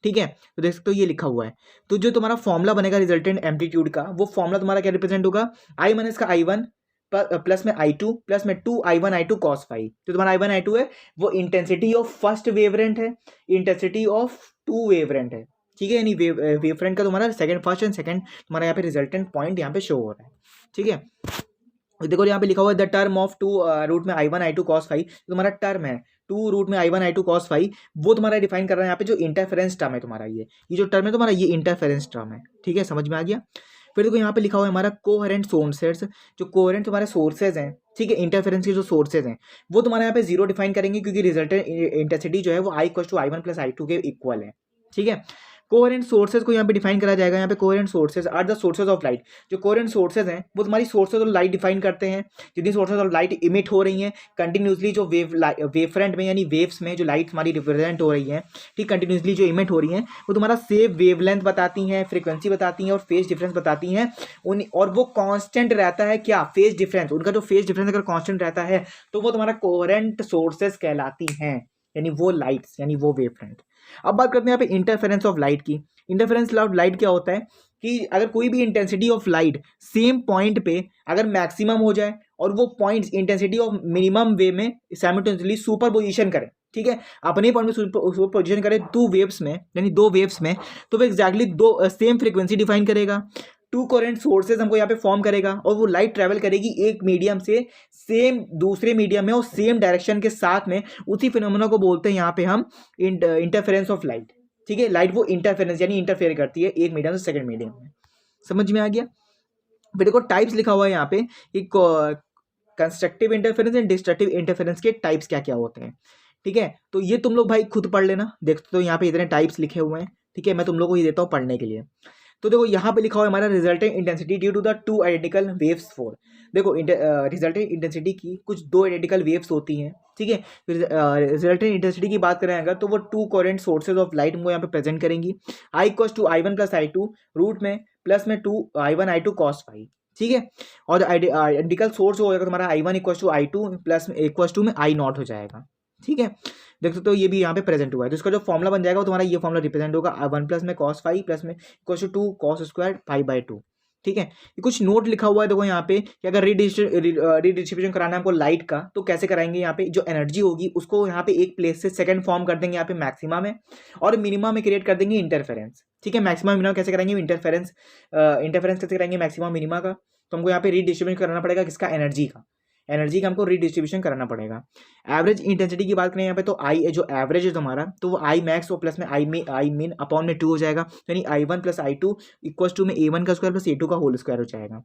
ठीक है। तो देख सकते हो ये लिखा हुआ है। तो जो तुम्हारा फॉर्मूला बनेगा रिजल्टेंट एम्पलीट्यूड का, वो फॉर्मूला तुम्हारा क्या रिप्रेजेंट होगा, I माइनस का I1 प्लस में I2 प्लस में 2I1 I2 cos फाइव। तो तुम्हारा I1 I2 है वो इंटेंसिटी ऑफ फर्स्ट वेवरेंट है, इंटेंसिटी ऑफ टू वेवरेंट है, ठीक है। यानी वेवफ्रंट का तुम्हारा सेकंड, फर्स्ट एंड सेकंड तुम्हारा यहाँ पे रिजल्टेंट पॉइंट यहाँ पे शो हो रहा है, ठीक है। देखो यहाँ पे लिखा हुआ है the term of two root में I1 I2 cos फाइव, तुम्हारा टर्म है 2 रूट में I1 I2 cos फाइव, वो तुम्हारा डिफाइन कर रहा है यहाँ पे जो इंटरफेरेंस टर्म है तुम्हारा, ये जो टर्म है तुम्हारा ये इंटरफेरेंस टर्म है, ठीक है, समझ में आ गया। फिर देखो यहाँ पे लिखा हुआ है हमारा कोहेरेंट सोर्सेज, जो कोहेरेंट तुम्हारे सोर्सेज हैं, ठीक है, इंटरफेरेंस के जो सोर्सेज हैं वो तुम्हारे यहाँ पे जीरो डिफाइन करेंगे क्योंकि रिजल्टेंट इंटेंसिटी जो है वो I equal to I1 plus I2 के इक्वल है, ठीक है। कोहेरेंट सोर्सेज को यहाँ पे डिफाइन करा जाएगा। यहाँ पे coherent sources are the sources of light, जो कोहेरेंट सोर्सेज हैं वो तुम्हारी सोर्सेज ऑफ लाइट डिफाइन करते हैं। जितनी सोर्सेज ऑफ लाइट इमिट हो रही हैं कंटिन्यूसली, जो वेव फ्रंट में यानी वेव्स में जो लाइट हमारी रिप्रेजेंट हो रही है, ठीक, कंटिन्यूसली जो इमिट हो रही हैं वो तुम्हारा सेम वेवलेंथ बताती हैं, फ्रीक्वेंसी बताती हैं और फेज डिफरेंस बताती हैं और वो कांस्टेंट रहता है क्या, फेज डिफरेंस, उनका जो फेज डिफरेंस अगर कांस्टेंट रहता है तो वो तुम्हारा कोहेरेंट सोर्सेज कहलाती हैं, यानी वो लाइट्स यानी वो वेव फ्रंट। अब बात करते हैं यहाँ पे इंटरफेरेंस ऑफ लाइट की। इंटरफेरेंस ऑफ लाइट क्या होता है कि अगर कोई भी intensity of light same point पे अगर मैक्सिमम हो जाए और वो पॉइंट्स इंटेंसिटी ऑफ मिनिमम वे में साइमल्टेनियसली सुपर पोजिशन करे, ठीक है, अपने पॉइंट में सुपर पोजिशन करे दो वेव्स में, यानी दो वेव्स में, तो वो एग्जैक्टली दो सेम फ्रीक्वेंसी डिफाइन करेगा, टू कोहेरेंट सोर्सेज हमको यहाँ पे फॉर्म करेगा और वो लाइट ट्रेवल करेगी एक मीडियम से सेम दूसरे मीडियम में और सेम डायरेक्शन के साथ में। उसी फिनोमेना को बोलते हैं यहाँ पे हम इंटरफेरेंस ऑफ लाइट, ठीक है। लाइट वो इंटरफेरेंस यानी इंटरफेयर करती है एक मीडियम से सेकंड मीडियम में, समझ में आ गया। फिर देखो टाइप्स लिखा हुआ है यहाँ पे कि constructive interference and destructive interference के टाइप्स क्या क्या होते हैं, ठीक है। तो ये तुम लोग भाई खुद पढ़ लेना, देखते तो यहाँ पे इतने टाइप्स लिखे हुए हैं, ठीक है, मैं तुम लोग को ये देता हूँ पढ़ने के लिए। तो देखो यहाँ पे लिखा हुआ है हमारा resultant intensity due to the two identical waves for. देखो रिजल्टेंट इंटेंसिटी की कुछ दो आइडेंटिकल वेव्स होती हैं, ठीक है। फिर रिजल्टेंट इंटेंसिटी की बात करें अगर, तो वो two coherent sources of light हमको यहाँ पे प्रेजेंट करेंगी। I equals to I one plus I two root में प्लस में two I one I two cos phi, ठीक है। और आइडेंटिकल सोर्स हो जाएगा तुम्हारा I one equals to I two plus में इक्वल्स टू में आई नॉट हो जाएगा, ठीक है। देख सकते हो ये भी यहाँ पे प्रेजेंट हुआ है, तो इसका जो फॉर्मुला बन जाएगा वो तुम्हारा ये फॉर्मुला रिप्रेजेंट होगा वन प्लस में कॉस फाई प्लस में equals to two cos square phi by two, ठीक है। ये कुछ नोट लिखा हुआ है देखो यहाँ पे कि अगर रीडिस्ट्रीब्यूशन कराना है हमको लाइट का, तो कैसे कराएंगे। यहाँ पे जो एनर्जी होगी उसको यहाँ पे एक प्लेस से सेकंड फॉर्म कर देंगे यहाँ पे मैक्सिमा में, और मिनिमा में क्रिएट कर देंगे इंटरफेरेंस, ठीक है। मैक्सिमा मिनिमा कैसे कराएंगे, इंटरफेरेंस कैसे कराएंगे मैक्सिमा मिनिमा का, तो हमको यहाँ पे रीडिस्ट्रीब्यूशन कराना पड़ेगा किसका, एनर्जी का हमको रीडिस्ट्रीब्यूशन कराना पड़ेगा। एवरेज इंटेंसिटी की बात करें यहाँ पे, तो आई जो एवरेज है तुम्हारा, तो वो आई मैक्स और प्लस में आई मीन अपॉन में टू हो जाएगा, यानी I one plus I two equals to में ए वन का स्क्वायर प्लस ए टू का होल स्क्वायर हो जाएगा।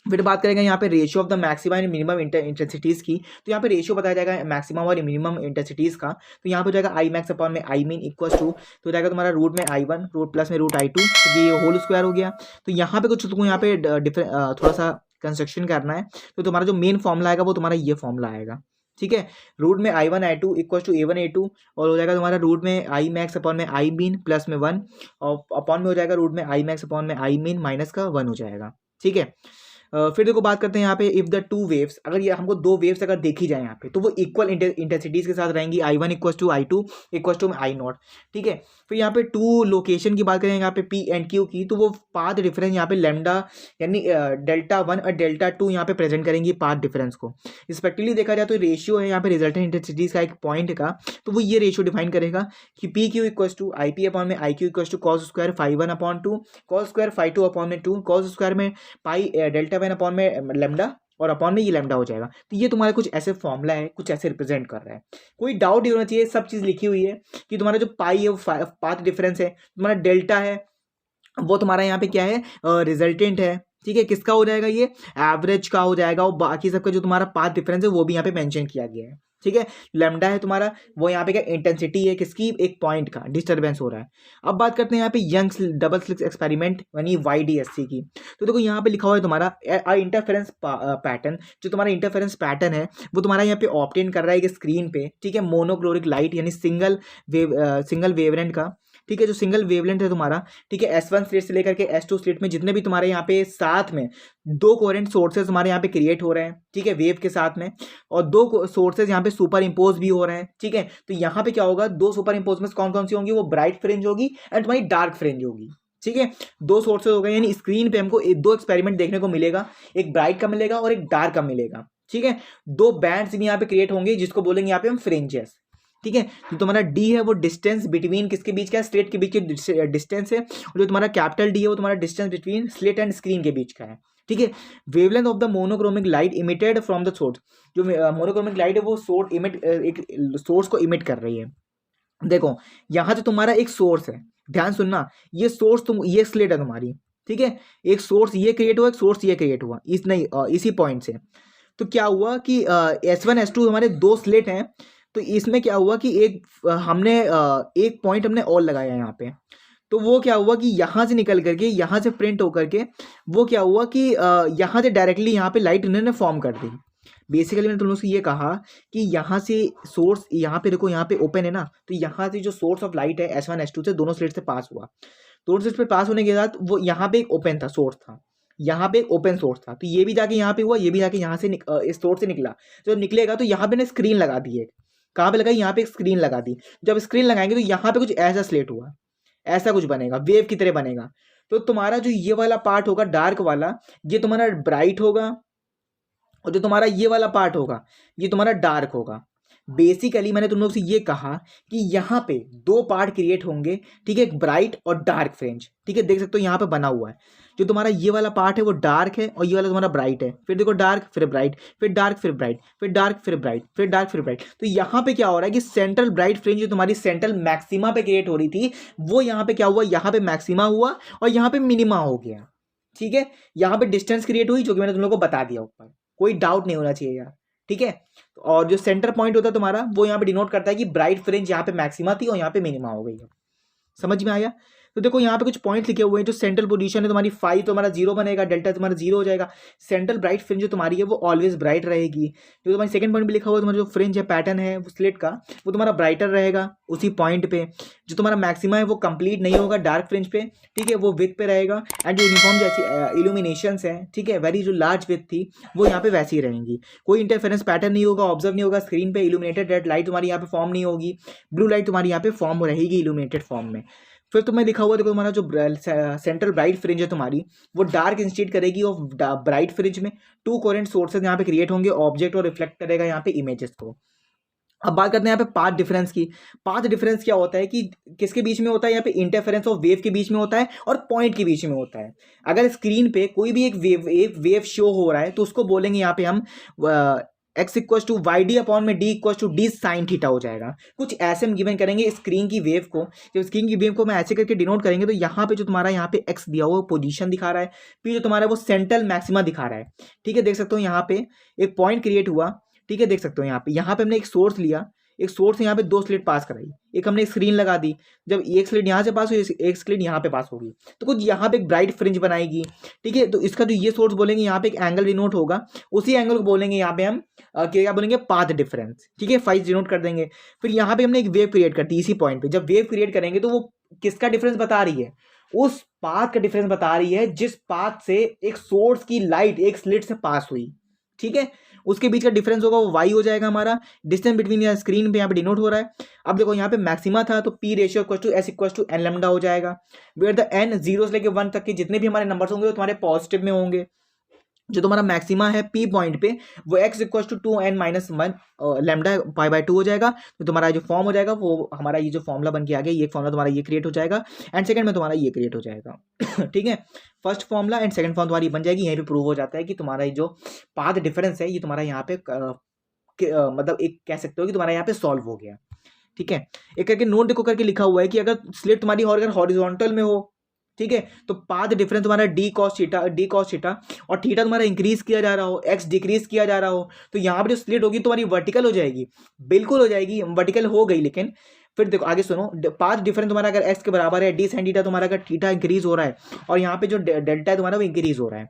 फिर बात करेंगे यहाँ पे ratio of the maximum and minimum intensities की, तो यहाँ पे रेशियो बताया जाएगा मैक्सिमम और मिनिमम इंटेंसिटीज का, तो यहाँ पे हो जाएगा आई मैक्स अपॉन में आई मीन इक्वल्स टू, तो हो जाएगा तुम्हारा रूट में आई वन रूट प्लस में रूट आई टू, ये होल स्क्वायर हो गया। तो यहाँ पे कुछ तुमको यहाँ पे थोड़ा सा कंस्ट्रक्शन करना है, तो तुम्हारा जो मेन फॉर्मुला आएगा वो तुम्हारा ये फॉर्मुला आएगा, ठीक है। रूट में I one I two equal to a one a two, और हो जाएगा तुम्हारा रूट में आई मैक्स अपॉन में आई मीन प्लस में वन, और अपॉन में हो जाएगा रूट में आई मैक्स अपॉन में आई मीन माइनस का वन हो जाएगा, ठीक है। फिर देखो बात करते हैं यहाँ पे, इफ द टू वेव्स, अगर ये हमको दो वेव्स अगर देखी जाए यहाँ पे, तो वो इक्वल इंटेंसिटीज के साथ रहेंगी, I one equal to I two equal to I naught, ठीक है। फिर यहाँ पे टू लोकेशन की बात करें यहाँ पे पी एंड क्यू की, तो वो पाथ डिफरेंस यहाँ पे लेमडा यानी डेल्टा वन और डेल्टा टू यहाँ पे प्रेजेंट करेंगी पाथ डिफरेंस को। रिस्पेक्टिवली देखा जाए तो रेशियो है यहाँ पे रिजल्टेंट इंटेंसिटीज का एक पॉइंट का, तो वो ये रेशियो डिफाइन करेगा कि P Q equal to I P upon में I Q equal to cos square phi one upon two cos square phi two upon में टू कॉस स्क्वायर में पाई डेल्टा वन अपॉन में lambda और upon में ये lambda हो जाएगा। तो ये तुम्हारा कुछ ऐसे फॉर्मूला है, कुछ ऐसे रिप्रेजेंट कर रहा है, कोई डाउट नहीं होना चाहिए, सब चीज़ लिखी हुई है कि तुम्हारा जो पाई है वो पाथ डिफरेंस है, तुम्हारा डेल्टा है वो तुम्हारा यहाँ पे क्या है, रिजल्टेंट है, ठीक है। किसका हो जाएगा, ये एवरेज का हो जाएगा, और बाकी सबका जो तुम्हारा पाथ डिफरेंस है वो भी यहाँ पे मेंशन किया गया है, ठीक है। लेमडा है तुम्हारा, वो यहाँ पे क्या इंटेंसिटी है किसकी, एक पॉइंट का डिस्टर्बेंस हो रहा है। अब बात करते हैं यहाँ पे यंग्स डबल स्लिट एक्सपेरिमेंट यानी YDSC की, तो देखो यहाँ पे लिखा हुआ है तुम्हारा इंटरफेरेंस पैटर्न, जो तुम्हारा इंटरफेरेंस पैटर्न है वो तुम्हारा यहाँ पे ऑब्टेन कर रहा है स्क्रीन पे, ठीक है। मोनोक्लोरिक लाइट यानी सिंगल वेवलेंथ का, ठीक है। जो सिंगल वेवलेंथ है तुम्हारा, ठीक है, S1 स्लिट से लेकर के S2 स्लिट में जितने भी तुम्हारे यहाँ पे साथ में दो कोहेरेंट सोर्सेज हमारे यहाँ पे क्रिएट हो रहे हैं, ठीक है, वेव के साथ में, और दो सोर्सेज यहाँ पे सुपर इम्पोज भी हो रहे हैं, ठीक है। तो यहाँ पे क्या होगा, दो सुपर इम्पोज में कौन कौन सी होंगी, वो ब्राइट फ्रिंज होगी एंड तुम्हारी डार्क फ्रिंज होगी, ठीक है। दो सोर्सेज हो गए, यानी स्क्रीन पे हमको दो एक्सपेरिमेंट देखने को मिलेगा, एक ब्राइट का मिलेगा और एक डार्क का मिलेगा, ठीक है। दो बैंड्स भी यहाँ पे क्रिएट होंगे जिसको बोलेंगे यहाँ पे हम फ्रिंजेस, ठीक है। जो तुम्हारा D है वो डिस्टेंस बिटवीन किसके बीच का है, स्लिट के बीच के डिस्टेंस है, और जो तुम्हारा कैपिटल D है वो तुम्हारा distance between slit and screen के बीच का है, ठीक है। Wavelength of the monochromic light emitted from the source, जो मोनोक्रोमिक लाइट है वो एक सोर्स को इमिट कर रही है। देखो यहाँ जो तुम्हारा एक सोर्स है, ध्यान सुनना, ये सोर्स ये स्लिट है तुम्हारी, ठीक है। एक सोर्स ये क्रिएट हुआ, एक सोर्स ये क्रिएट हुआ, इसी पॉइंट से। तो क्या हुआ कि S1 S2 हमारे दो स्लिट हैं, तो इसमें क्या हुआ कि हमने एक पॉइंट हमने और लगाया यहाँ पे, तो वो क्या हुआ कि यहाँ से निकल करके यहाँ से प्रिंट होकर के वो क्या हुआ कि यहाँ से डायरेक्टली यहाँ पे लाइट इन्होंने फॉर्म कर दी। बेसिकली मैंने तुम लोगों से ये कहा कि यहाँ से सोर्स, यहाँ पे देखो यहाँ पे ओपन है ना, तो यहाँ से जो सोर्स ऑफ लाइट है S1 S2 से दोनों स्लिट से पास हुआ, दोनों स्लिट पे पास होने के बाद वो यहाँ पे एक ओपन था, सोर्स था, यहाँ पे एक ओपन सोर्स था, तो ये भी जाके यहाँ पे हुआ, ये भी जाके यहाँ से इस सोर्स से निकला। जब निकलेगा तो यहाँ पे ना स्क्रीन लगा दी है, कहाँ पे लगाई, यहाँ पे एक स्क्रीन लगा दी। जब स्क्रीन लगाएंगे तो यहाँ पे कुछ ऐसा स्लेट हुआ, ऐसा कुछ बनेगा, वेव की तरह बनेगा। तो तुम्हारा जो ये वाला पार्ट होगा डार्क वाला, ये तुम्हारा ब्राइट होगा, और जो तुम्हारा ये वाला पार्ट होगा ये तुम्हारा डार्क होगा। बेसिकली मैंने तुम लोग से ये कहा कि यहाँ पे दो पार्ट क्रिएट होंगे, ठीक है, एक ब्राइट और डार्क फ्रिंज, ठीक है। देख सकते हो यहाँ पे बना हुआ है, जो तुम्हारा ये वाला पार्ट है वो डार्क है और ये वाला तुम्हारा ब्राइट है। फिर देखो डार्क फिर ब्राइट, फिर डार्क फिर ब्राइट, फिर डार्क फिर ब्राइट, फिर डार्क फिर ब्राइट। तो यहाँ पे क्या हो रहा है कि सेंट्रल ब्राइट फ्रिंज जो तुम्हारी सेंट्रल मैक्सिमा पे क्रिएट हो रही थी, वो यहाँ पे क्या हुआ, यहाँ पे मैक्सिमा हुआ और यहाँ पे मिनिमा हो गया, ठीक है। यहाँ पे डिस्टेंस क्रिएट हुई, जो कि मैंने तुम लोग को बता दिया ऊपर, कोई डाउट नहीं होना चाहिए यार, ठीक है। और जो सेंटर पॉइंट होता है तुम्हारा, वो यहाँ पे डिनोट करता है कि ब्राइट फ्रिंज यहाँ पे मैक्सिमा थी और यहाँ पे मिनिमा हो गई है। समझ में आया। तो देखो यहाँ पे कुछ पॉइंट लिखे हुए हैं। जो सेंट्रल पोजीशन है तुम्हारी 5 तो हमारा 0 बनेगा, डेल्टा तुम्हारा 0 हो जाएगा। सेंट्रल ब्राइट फ्रिंज जो तुम्हारी है वो ऑलवेज ब्राइट रहेगी। जो तुम्हारी सेकंड पॉइंट पे लिखा हुआ है, तुम्हारा जो फ्रिंज है पैटर्न है वो स्लिट का, वो तुम्हारा ब्राइटर रहेगा उसी पॉइंट पे। जो तुम्हारा मैक्सिमा है वो कंप्लीट नहीं होगा डार्क फ्रिंज पे, ठीक है, वो विथ पे रहेगा। एंड जो यूनिफॉर्म जैसी इल्यूमिनेशंस है, ठीक है, वेरी जो लार्ज विथ थी वो यहाँ पे वैसी ही रहेंगी। कोई इंटरफेरेंस पैटर्न नहीं होगा, ऑब्जर्व नहीं होगा स्क्रीन पे। इल्यूमिनेटेड रेड लाइट तुम्हारी यहाँ पे फॉर्म नहीं होगी, ब्लू लाइट तुम्हारी यहाँ पे फॉर्म रहेगी इल्यूमिनेटेड फॉर्म में। फिर तुम्हें लिखा हुआ देखो, तुम्हारा जो सेंट्रल ब्राइट फ्रिंज है तुम्हारी वो डार्क इंस्टेट करेगी ऑफ ब्राइट फ्रिंज में। 2 कोहेरेंट सोर्सेज यहाँ पे क्रिएट होंगे, ऑब्जेक्ट और रिफ्लेक्ट करेगा यहाँ पे इमेजेस को। अब बात करते हैं यहाँ पे पाथ डिफरेंस की। पाथ डिफरेंस क्या होता है कि किसके बीच में होता है, यहाँ पे इंटरफेरेंस ऑफ वेव के बीच में होता है और पॉइंट के बीच में होता है। अगर स्क्रीन पे कोई भी एक वेव शो हो रहा है तो उसको बोलेंगे यहाँ पे हम x equal to y D upon में D equal to d sine theta हो जाएगा। कुछ ऐसे हम गिवन करेंगे स्क्रीन की वेव को। जब स्क्रीन की वेव को मैं ऐसे करके डिनोट करेंगे तो यहाँ पे जो तुम्हारा यहाँ पे x दिया हुआ पोजीशन दिखा रहा है, फिर जो तुम्हारा वो सेंट्रल मैक्सिमा दिखा रहा है, ठीक है। देख सकते हो यहाँ पे एक पॉइंट क्रिएट हुआ, ठीक है, देख सकते हो यहाँ पे हमने एक सोर्स लिया, एक सोर्स यहाँ पे 2 स्लिट पास कराई, एक हमने स्क्रीन लगा दी। जब एक स्लिट यहाँ से पास हुई, एक स्लिट यहाँ पे पास होगी, तो कुछ यहाँ पे एक ब्राइट फ्रिंज बनाएगी, ठीक है। तो इसका जो ये सोर्स बोलेंगे यहाँ पे एक एंगल डिनोट होगा, उसी एंगल को बोलेंगे यहाँ पे हम क्या बोलेंगे, पाथ डिफरेंस, ठीक है, 5 डिनोट कर देंगे। फिर यहाँ पे हमने एक वेव क्रिएट कर दी इसी पॉइंट पे। जब वेव क्रिएट करेंगे तो वो किसका डिफरेंस बता रही है, उस पाथ का डिफरेंस बता रही है जिस पाथ से एक सोर्स की लाइट एक स्लिट से पास हुई, ठीक है। उसके बीच का डिफरेंस होगा वो y हो जाएगा हमारा। डिस्टेंस बिटवीन स्क्रीन पे यहाँ पे डिनोट हो रहा है। अब देखो यहाँ पे मैक्सिमा था तो p ratio equal to s equal to n lambda हो जाएगा, वेयर द n 0 से लेके 1 तक के जितने भी हमारे नंबर्स होंगे वो तुम्हारे पॉजिटिव में होंगे। जो तुम्हारा मैक्सिमा है p पॉइंट पे वो x equal to 2n-1 lambda pi by 2 हो जाएगा। तो तुम्हारा जो फॉर्म हो जाएगा वो हमारा ये जो फॉर्मूला बन के आ गया, ये फॉर्मूला तुम्हारा ये क्रिएट हो जाएगा एंड सेकंड में तुम्हारा ये क्रिएट हो जाएगा ठीक है। First formula and second form तुम्हारी बन जाएगी। यहीं पे प्रूव हो जाता है कि तुम्हारा ये जो पाथ डिफरेंस है ये तुम्हारा यहाँ पे मतलब एक कह सकते हो कि तुम्हारा यहाँ पे सॉल्व हो गया, ठीक है। एक करके नोट देखो करके लिखा हुआ है कि अगर स्लिट तुम्हारी और अगर हॉरिजॉन्टल में हो, ठीक है, तो पाथ डिफरेंस तुम्हारा डी कॉस थीटा और थीटा तुम्हारा इंक्रीज किया जा रहा हो, एक्स डिक्रीज किया जा रहा हो, तो यहाँ पे जो स्लिट होगी तुम्हारी वर्टिकल हो जाएगी, बिल्कुल हो जाएगी, वर्टिकल हो गई। लेकिन फिर देखो आगे सुनो, पाथ डिफरेंस तुम्हारा अगर एक्स के बराबर है, डी साइन थीटा तुम्हारा अगर थीटा इंक्रीज हो रहा है और यहाँ पे जो डेल्टा है तुम्हारा वो इंक्रीज हो रहा है,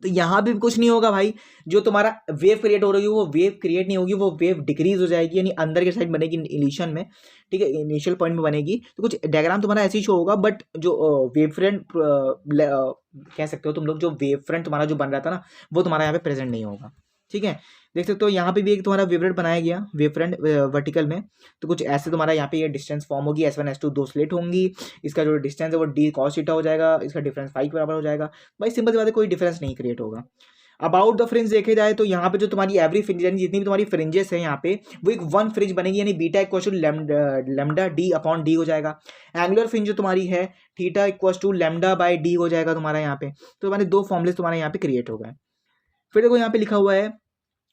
तो यहाँ भी कुछ नहीं होगा भाई। जो तुम्हारा वेव क्रिएट हो रही है वो वेव क्रिएट नहीं होगी, वो वेव डिक्रीज हो जाएगी, यानी अंदर के साइड बनेगी इनिशियल में, ठीक है, इनिशियल पॉइंट में बनेगी। तो कुछ डायग्राम तुम्हारा ऐसे ही शो होगा, बट जो वेव फ्रंट कह सकते हो तुम लोग, जो वेव फ्रंट तुम्हारा जो बन रहा था ना वो तुम्हारा यहाँ पे प्रेजेंट नहीं होगा, ठीक है। देख सकते हो यहाँ पे भी एक तुम्हारा वेवरेट बनाया गया वेव फ्रंट वर्टिकल में। तो कुछ ऐसे तुम्हारा यहाँ पे ये डिस्टेंस फॉर्म होगी, S1 S2 2 स्लिट होंगी, इसका जो डिस्टेंस है वो डी कॉस थीटा हो जाएगा, इसका डिफरेंस 5 के बराबर हो जाएगा। भाई सिंपल सी बात है, कोई डिफरेंस नहीं क्रिएट होगा। अबाउट द फ्रिंज देखे जाए तो यहाँ पे जो तुम्हारी एवरी फ्रिंज यानी जितनी भी तुम्हारी फ्रिंजेस है यहाँ पे वो एक वन फ्रिंज बनेगी, यानी beta equal to lambda D upon D हो जाएगा। एंगुलर फ्रिंज जो तुम्हारी है theta equal to lambda by D हो जाएगा तुम्हारा यहाँ पे। तो तुम्हारे 2 फॉर्मुले तुम्हारे यहाँ पे क्रिएट हो गए। फिर देखो यहाँ पे लिखा हुआ है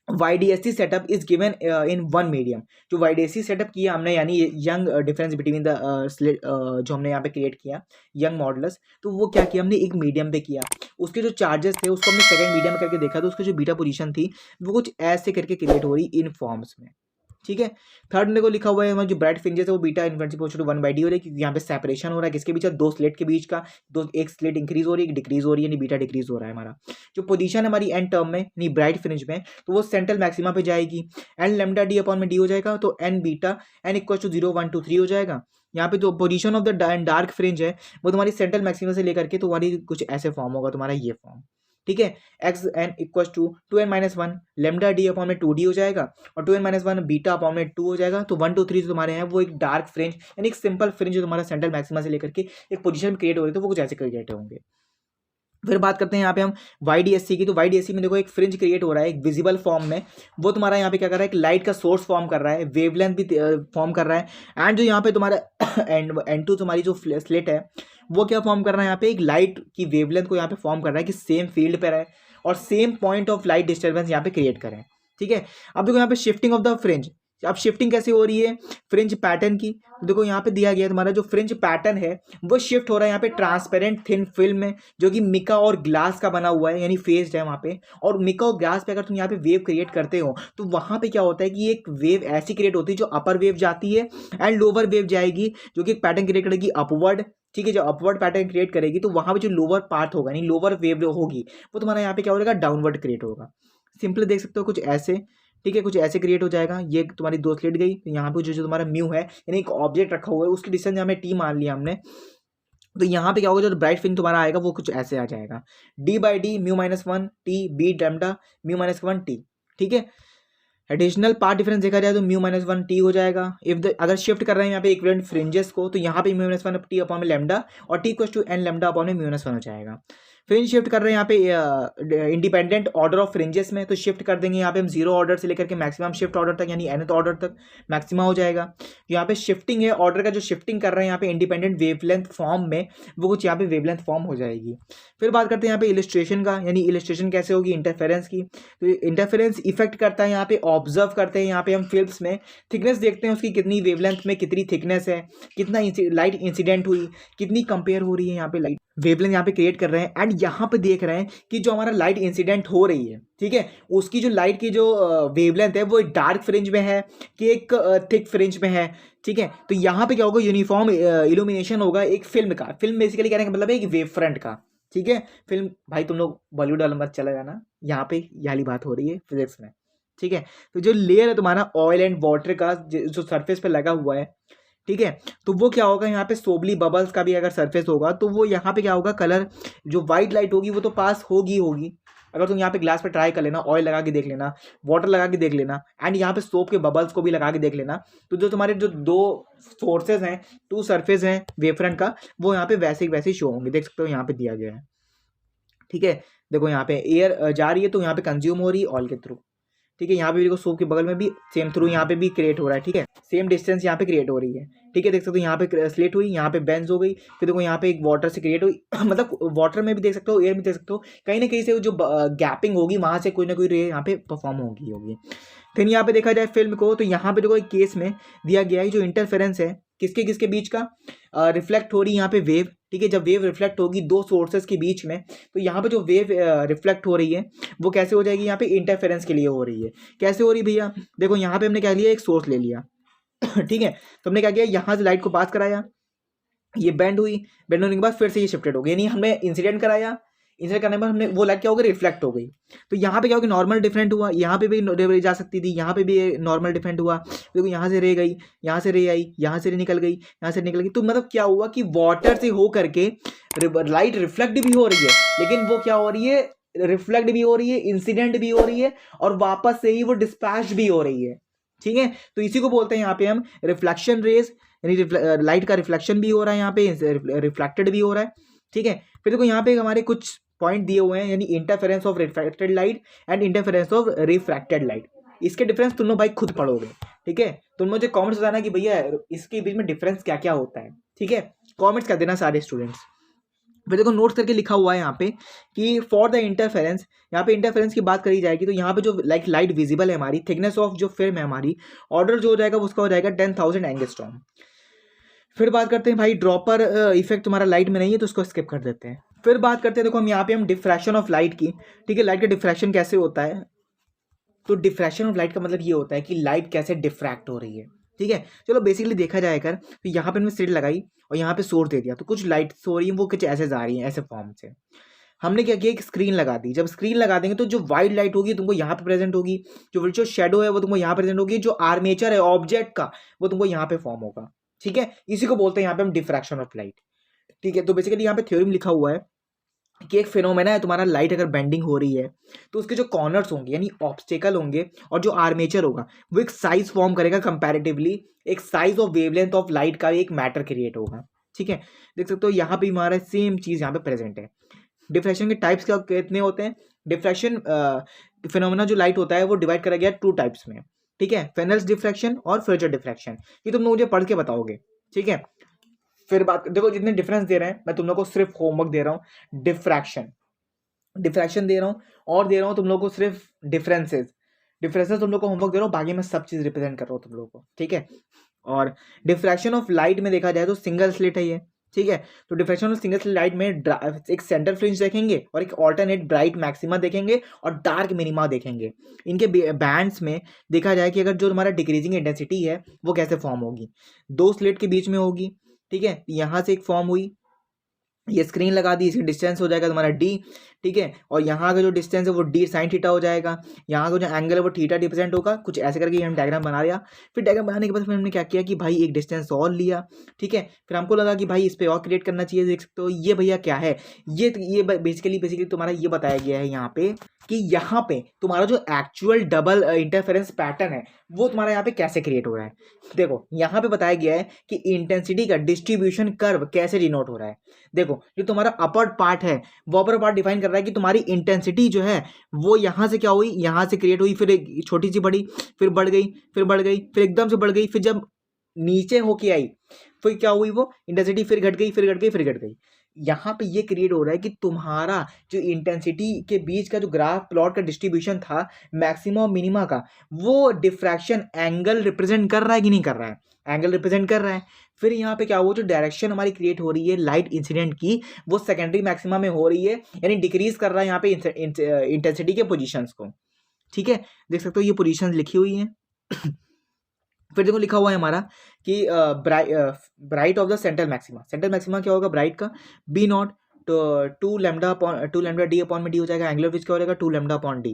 YDSC setup is given in one medium. जो YDSC सेटअप किया हमने यानी यंग डिफरेंस बिटवीन द जो हमने यहाँ पे क्रिएट किया यंग मॉडुलस, तो वो क्या किया हमने एक मीडियम पे किया। उसके जो चार्जेस थे उसको हमने सेकंड मीडियम में करके देखा, तो उसकी जो बीटा पोजीशन थी वो कुछ ऐसे करके क्रिएट हो रही इन फॉर्म्स में, ठीक है। थर्ड में को लिखा हुआ है हमारे जो ब्राइट फ्रिंजेस है वो beta inverse equal to 1/d हो रही है, क्योंकि यहाँ पे सेपरेशन हो रहा है किसके बीच, 2 स्लिट के बीच का। एक स्लिट इंक्रीज हो रही है, एक डिक्रीज हो रही है, यानी बीटा डिक्रीज हो रहा है हमारा। जो पोजीशन है हमारी एन टर्म में यानी ब्राइट फ्रिंज में, तो वो सेंट्रल मैक्सिमा पे जाएगी। एन लैम्डा डी अपॉन में डी हो जाएगा, तो n beta n equal to 0 1 2 3 हो जाएगा। यहाँ पे जो position of the dark fringe है वो तुम्हारी सेंट्रल मैक्सिमा से लेकर के तुम्हारी कुछ ऐसे फॉर्म होगा तुम्हारा ये फॉर्म, ठीक है। X n equal to 2n-1 lambda D upon में 2d हो जाएगा और 2n-1 बीटा अपॉन में 2 हो जाएगा। तो 1 2 3 जो तुम्हारे हैं वो एक डार्क फ्रिंज यानी एक सिंपल फ्रिंज जो तुम्हारा सेंट्रल मैक्सिमा से लेकर के एक पोजीशन में क्रिएट हो रही है, तो वो कुछ ऐसे क्रिएट होंगे। फिर बात करते हैं यहाँ पे हम YDSC की। तो YDSC में देखो एक फ्रिंज क्रिएट हो रहा है एक विजिबल फॉर्म में, वो तुम्हारा यहाँ पे क्या कर रहा है, एक लाइट का सोर्स फॉर्म कर रहा है, वेवलेंथ भी फॉर्म कर रहा है। एंड जो यहाँ पे तुम्हारा N2 तुम्हारी जो स्लिट है वो क्या फॉर्म कर रहा है, यहाँ पे एक लाइट की वेवलेंथ को यहाँ पे फॉर्म कर रहा है कि सेम फील्ड पे रहे और same point of light disturbance यहाँ पे क्रिएट करें, ठीक है। अब देखो यहाँ पे शिफ्टिंग ऑफ द फ्रिंज, अब शिफ्टिंग कैसे हो रही है फ्रिंज पैटर्न की, तो देखो यहाँ पे दिया गया है तुम्हारा जो फ्रिंज पैटर्न है वो शिफ्ट हो रहा है यहाँ पे ट्रांसपेरेंट थिन फिल्म में, जो कि मिका और ग्लास का बना हुआ है, यानी फेस्ड है वहाँ पे। और मिका और ग्लास पे अगर तुम यहाँ पे वेव क्रिएट करते हो तो वहाँ पे क्या होता है कि एक वेव ऐसी क्रिएट होती है जो अपर वेव जाती है एंड लोअर वेव जाएगी, जो कि पैटर्न क्रिएट करेगी अपवर्ड। ठीक है, जो अपवर्ड पैटर्न क्रिएट करेगी तो वहाँ पे जो लोअर पार्ट होगा यानी लोअर वेव होगी वो तुम्हारा यहाँ पे क्या हो जाएगा, डाउनवर्ड क्रिएट होगा। सिंपली देख सकते हो कुछ ऐसे। ठीक है, कुछ ऐसे क्रिएट हो जाएगा। ये तुम्हारी दो स्लिट गई, तो यहाँ पे जो जो तुम्हारा म्यू है यानी एक ऑब्जेक्ट रखा हुआ है उसकी डिस्टेंस हमें टी मान लिया हमने, तो यहाँ पे क्या होगा, जो ब्राइट फिन तुम्हारा आएगा वो कुछ ऐसे आ जाएगा, d/d μ-1 t b lambda μ-1 t। ठीक है, एडिशनल पार्ट डिफरेंस देखा जाए तो μ-1 t हो जाएगा। इफ द अगर शिफ्ट कर रहे हैं यहाँ पे इक्विवेलेंट फ्रिंजेस को तो यहाँ पे μ-1 t अपॉन में लैम्डा और t equals to n lambda upon में μ-1 हो जाएगा। फ्रिंज शिफ्ट कर रहे हैं यहाँ पे इंडिपेंडेंट ऑर्डर ऑफ फ्रिंजेस में, तो शिफ्ट कर देंगे यहाँ पे हम जीरो ऑर्डर से लेकर के मैक्सिमम शिफ्ट ऑर्डर तक यानी nth ऑर्डर तक मैक्सिमा हो जाएगा। यहाँ पे शिफ्टिंग है ऑर्डर का, जो शिफ्टिंग कर रहे हैं यहाँ पे इंडिपेंडेंट वेवलेंथ फॉर्म में वो कुछ यहाँ पे वेवलेंथ फॉर्म हो जाएगी। फिर बात करते हैं यहाँ पे इलिस्ट्रेशन का, यानी इलिस्ट्रेशन कैसे होगी इंटरफेरेंस की। तो इंटरफेरेंस इफेक्ट करता है यहाँ पे, ऑब्जर्व करते हैं यहाँ पे हम फिल्म्स में, थिकनेस देखते हैं उसकी कितनी वेवलेंथ में कितनी थिकनेस है, कितना लाइट इंसिडेंट हुई, कितनी कंपेयर हो रही है यहाँ पे लाइट वेवलेंथ यहाँ पे क्रिएट कर रहे हैं। एंड यहाँ पे देख रहे हैं कि जो हमारा लाइट इंसिडेंट हो रही है, ठीक है, उसकी जो लाइट की जो वेवलेंथ है वो एक डार्क फ्रिंज में है कि एक थिक फ्रिंज में है। ठीक है, तो यहाँ पे क्या होगा, यूनिफॉर्म इल्यूमिनेशन होगा एक फिल्म का। फिल्म बेसिकली कहने का मतलब है एक वेव फ्रंट का। ठीक है, फिल्म भाई तुम लोग बॉलीवुड वाला मत चला जाना, यहाँ पे ये वाली बात हो रही है फिजिक्स में। ठीक है, तो जो लेयर है तुम्हारा ऑयल एंड वाटर का जो सरफेस पे लगा हुआ है, ठीक है, तो वो क्या होगा यहाँ पे सोबली बबल्स का भी अगर सरफेस होगा तो वो यहाँ पे क्या होगा, कलर जो वाइट लाइट होगी वो तो पास होगी होगी। अगर तुम यहाँ पे ग्लास पे ट्राई कर लेना, ऑयल लगा के देख लेना, वाटर लगा के देख लेना एंड यहाँ पे सोप के बबल्स को भी लगा के देख लेना, तो जो तुम्हारे जो दो सोर्सेज हैं, टू सरफेस हैं वेवफ्रंट का, वो यहाँ पे वैसे वैसे शो होंगे। देख सकते हो यहाँ पे दिया गया है। ठीक है, देखो यहाँ पे एयर जा रही है तो यहाँ पे कंज्यूम हो रही है ऑयल के थ्रू। ठीक है, यहाँ पे देखो सोप के बगल में भी सेम थ्रू यहाँ पे भी क्रिएट हो रहा है। ठीक है, सेम डिस्टेंस यहाँ पे क्रिएट हो रही है। ठीक है, देख सकते हो यहाँ पे स्लेट हुई, यहाँ पे बेंज हो गई, फिर देखो यहाँ पे एक वाटर से क्रिएट हुई मतलब वाटर में भी देख सकते हो, एयर में देख सकते हो, कहीं ना कहीं से जो गैपिंग होगी वहाँ से कोई ना कोई रे यहाँ पे परफॉर्म होगी। फिर यहाँ पे देखा जाए फिल्म को, तो यहाँ पे देखो एक केस में दिया गया है जो इंटरफेरेंस है किसके किसके बीच का, रिफ्लेक्ट हो रही है यहाँ पे वेव। ठीक है, जब वेव रिफ्लेक्ट होगी दो सोर्सेज के बीच में, तो यहाँ पे जो वेव रिफ्लेक्ट हो रही है वो कैसे हो जाएगी, यहाँ पे इंटरफेरेंस के लिए हो रही है। कैसे हो रही है भैया, देखो यहाँ पे हमने क्या लिया, एक सोर्स ले लिया ठीक है, तो हमने क्या किया, यहाँ से लाइट को पास कराया, ये बेंड हुई, बेंड होने के बाद फिर से ये शिफ्टेड हो गई, यानी हमने इंसिडेंट कराया, इंसिडेंट करने पर हमने वो लाइट क्या हो गई, रिफ्लेक्ट हो गई। तो यहाँ पे क्या होगी, नॉर्मल डिफरेंट हुआ, यहाँ पे भी रे जा सकती थी, यहाँ पे भी नॉर्मल डिफरेंट हुआ। देखो यहाँ से रे गई, यहाँ से रे आई, यहाँ से रे निकल गई, यहाँ से निकल गई, तो मतलब क्या हुआ कि वाटर से हो करके लाइट रिफ्लेक्ट भी हो रही है, लेकिन वो क्या हो रही है, रिफ्लेक्ट भी हो रही है, इंसिडेंट भी हो रही है और वापस से ही वो डिस्पैच भी हो रही है। ठीक है, तो इसी को बोलते हैं यहाँ पे हम रिफ्लेक्शन रेज, यानी लाइट का रिफ्लेक्शन भी हो रहा है, यहाँ पे रिफ्लेक्टेड भी हो रहा है। ठीक है, फिर देखो यहाँ पे हमारे कुछ पॉइंट दिए हुए हैं, यानी interference of reflected light and interference of refracted light. इसके डिफरेंस तुम लोग भाई खुद पढ़ोगे। ठीक है, तुम मुझे कमेंट्स बताना कि भैया इसके बीच में डिफरेंस क्या क्या होता है। ठीक है, कमेंट्स कर देना सारे स्टूडेंट्स। फिर देखो नोट्स करके लिखा हुआ है यहाँ पे कि फॉर द इंटरफेरेंस, यहाँ पे इंटरफेरेंस की बात करी जाएगी तो यहाँ पे जो लाइट विजिबल है हमारी, थिकनेस ऑफ जो फिल्म है हमारी, ऑर्डर जो हो जाएगा उसका हो जाएगा 10,000 एंगस्ट्रॉम। फिर बात करते हैं भाई ड्रॉपर इफेक्ट तुम्हारा लाइट में नहीं है तो उसको स्किप कर देते हैं। फिर बात करते हैं, देखो हम यहाँ पे हम डिफ्रैक्शन ऑफ लाइट की। ठीक है, लाइट का डिफ्रैक्शन कैसे होता है, तो डिफ्रैक्शन ऑफ लाइट का मतलब ये होता है कि लाइट कैसे डिफ्रैक्ट हो रही है। ठीक है, चलो बेसिकली देखा जाए कर, तो यहाँ पे हमने स्लिट लगाई और यहाँ पे सोर्स दे दिया, तो कुछ लाइट हो रही है वो कुछ ऐसे जा रही है ऐसे फॉर्म से। हमने क्या किया, एक स्क्रीन लगा दी। जब स्क्रीन लगा देंगे तो जो वाइट लाइट होगी तुमको यहाँ पे प्रेजेंट होगी, जो शेडो है वो तुमको यहाँ प्रेजेंट होगी, जो आर्मेचर है ऑब्जेक्ट का वो तुमको यहाँ पे फॉर्म होगा। ठीक है, इसी को बोलते हैं यहाँ पे हम डिफ्रैक्शन ऑफ लाइट। ठीक है, तो बेसिकली यहाँ पे थ्योरी में लिखा हुआ है कि एक फिनोमेना है तुम्हारा, लाइट अगर बेंडिंग हो रही है तो उसके जो कॉर्नर्स होंगे यानी ऑब्स्टेकल होंगे और जो आर्मेचर होगा वो एक साइज फॉर्म करेगा कंपैरेटिवली, एक size of wavelength of light का एक मैटर क्रिएट होगा। ठीक है, देख सकते हो यहाँ पे हमारा सेम चीज यहाँ पे प्रेजेंट है। डिफ्रैक्शन के टाइप्स क्या कितने होते हैं, डिफ्रैक्शन फिनोमेना जो लाइट होता है वो डिवाइड करा गया 2 टाइप्स में। ठीक है, फेनेल्स डिफ्रैक्शन और फ्रेजर डिफ्रैक्शन, ये तुम लोग मुझे पढ़ के बताओगे। ठीक है, फिर बात देखो जितने डिफरेंस दे रहे हैं मैं तुम लोग को सिर्फ होमवर्क दे रहा हूँ, डिफ्रैक्शन दे रहा हूँ और दे रहा हूँ तुम लोग को सिर्फ डिफरेंसेस। डिफ्रेक्शन तुम लोग को होमवर्क दे रहा हूँ, बाकी मैं सब चीज़ रिप्रेजेंट कर रहा हूँ तुम लोगों को, ठीक है। और डिफ्रैक्शन ऑफ लाइट में देखा जाए तो सिंगल स्लिट है ये, ठीक है। तो diffraction of single slit light में एक सेंटर फ्रिंज देखेंगे और एक ऑल्टरनेट ब्राइट मैक्सिमा देखेंगे और डार्क मिनिमा देखेंगे। इनके बैंड्स में देखा जाए कि अगर जो तुम्हारा डिक्रीजिंग इंटेंसिटी है वो कैसे फॉर्म होगी, दो स्लिट के बीच में होगी, ठीक है। यहाँ से एक फॉर्म हुई, ये स्क्रीन लगा दी, इसकी डिस्टेंस हो जाएगा तुम्हारा डी, ठीक है। और यहाँ का जो डिस्टेंस है वो डी साइन थीटा हो जाएगा, यहाँ का जो एंगल है वो थीटा रिप्रेजेंट होगा, कुछ ऐसे करके हम डायग्राम बना लिया। फिर डायग्राम बनाने के बाद फिर हमने क्या किया कि भाई एक डिस्टेंस और लिया, ठीक है। फिर हमको लगा कि भाई इस पे और क्रिएट करना चाहिए। देख सकते हो ये भैया क्या है, ये बेसिकली तुम्हारा ये बताया गया है यहाँ पे कि यहाँ पे तुम्हारा जो एक्चुअल डबल इंटरफेरेंस पैटर्न है वो तुम्हारा यहाँ पे कैसे क्रिएट हो रहा है। देखो यहाँ पे बताया गया है कि इंटेंसिटी का डिस्ट्रीब्यूशन कर्व कैसे डिनोट हो रहा है। देखो जो तुम्हारा अपर पार्ट है वो अपर पार्ट डिफाइन कर रहा है कि तुम्हारी इंटेंसिटी जो है वो यहाँ से क्या हुई, यहाँ से क्रिएट हुई, फिर एक छोटी सी बढ़ी, फिर बढ़ गई, फिर बढ़ गई, फिर एकदम से बढ़ गई, फिर जब नीचे होके आई फिर क्या हुई, वो इंटेंसिटी फिर घट गई, फिर घट गई, फिर घट गई। यहाँ पे ये क्रिएट हो रहा है कि तुम्हारा जो इंटेंसिटी के बीच का जो ग्राफ प्लॉट का डिस्ट्रीब्यूशन था मैक्सिमम और मिनिमा का, वो डिफ्रैक्शन एंगल रिप्रेजेंट कर रहा है कि नहीं कर रहा है, एंगल रिप्रेजेंट कर रहा है। फिर यहाँ पे क्या हुआ, जो डायरेक्शन हमारी क्रिएट हो रही है लाइट इंसिडेंट की वो सेकेंडरी मैक्सिमा में हो रही है, यानी डिक्रीज कर रहा है यहाँ पे इंटेंसिटी के पोजीशंस को, ठीक है। देख सकते हो ये पोजीशन लिखी हुई है। फिर देखो लिखा हुआ है हमारा कि bright of the central maxima, central maxima क्या होगा ब्राइट का, b naught two lambda D upon में डी हो जाएगा, एंगुलर विच क्या हो जाएगा 2 लैम्डा अपॉन डी।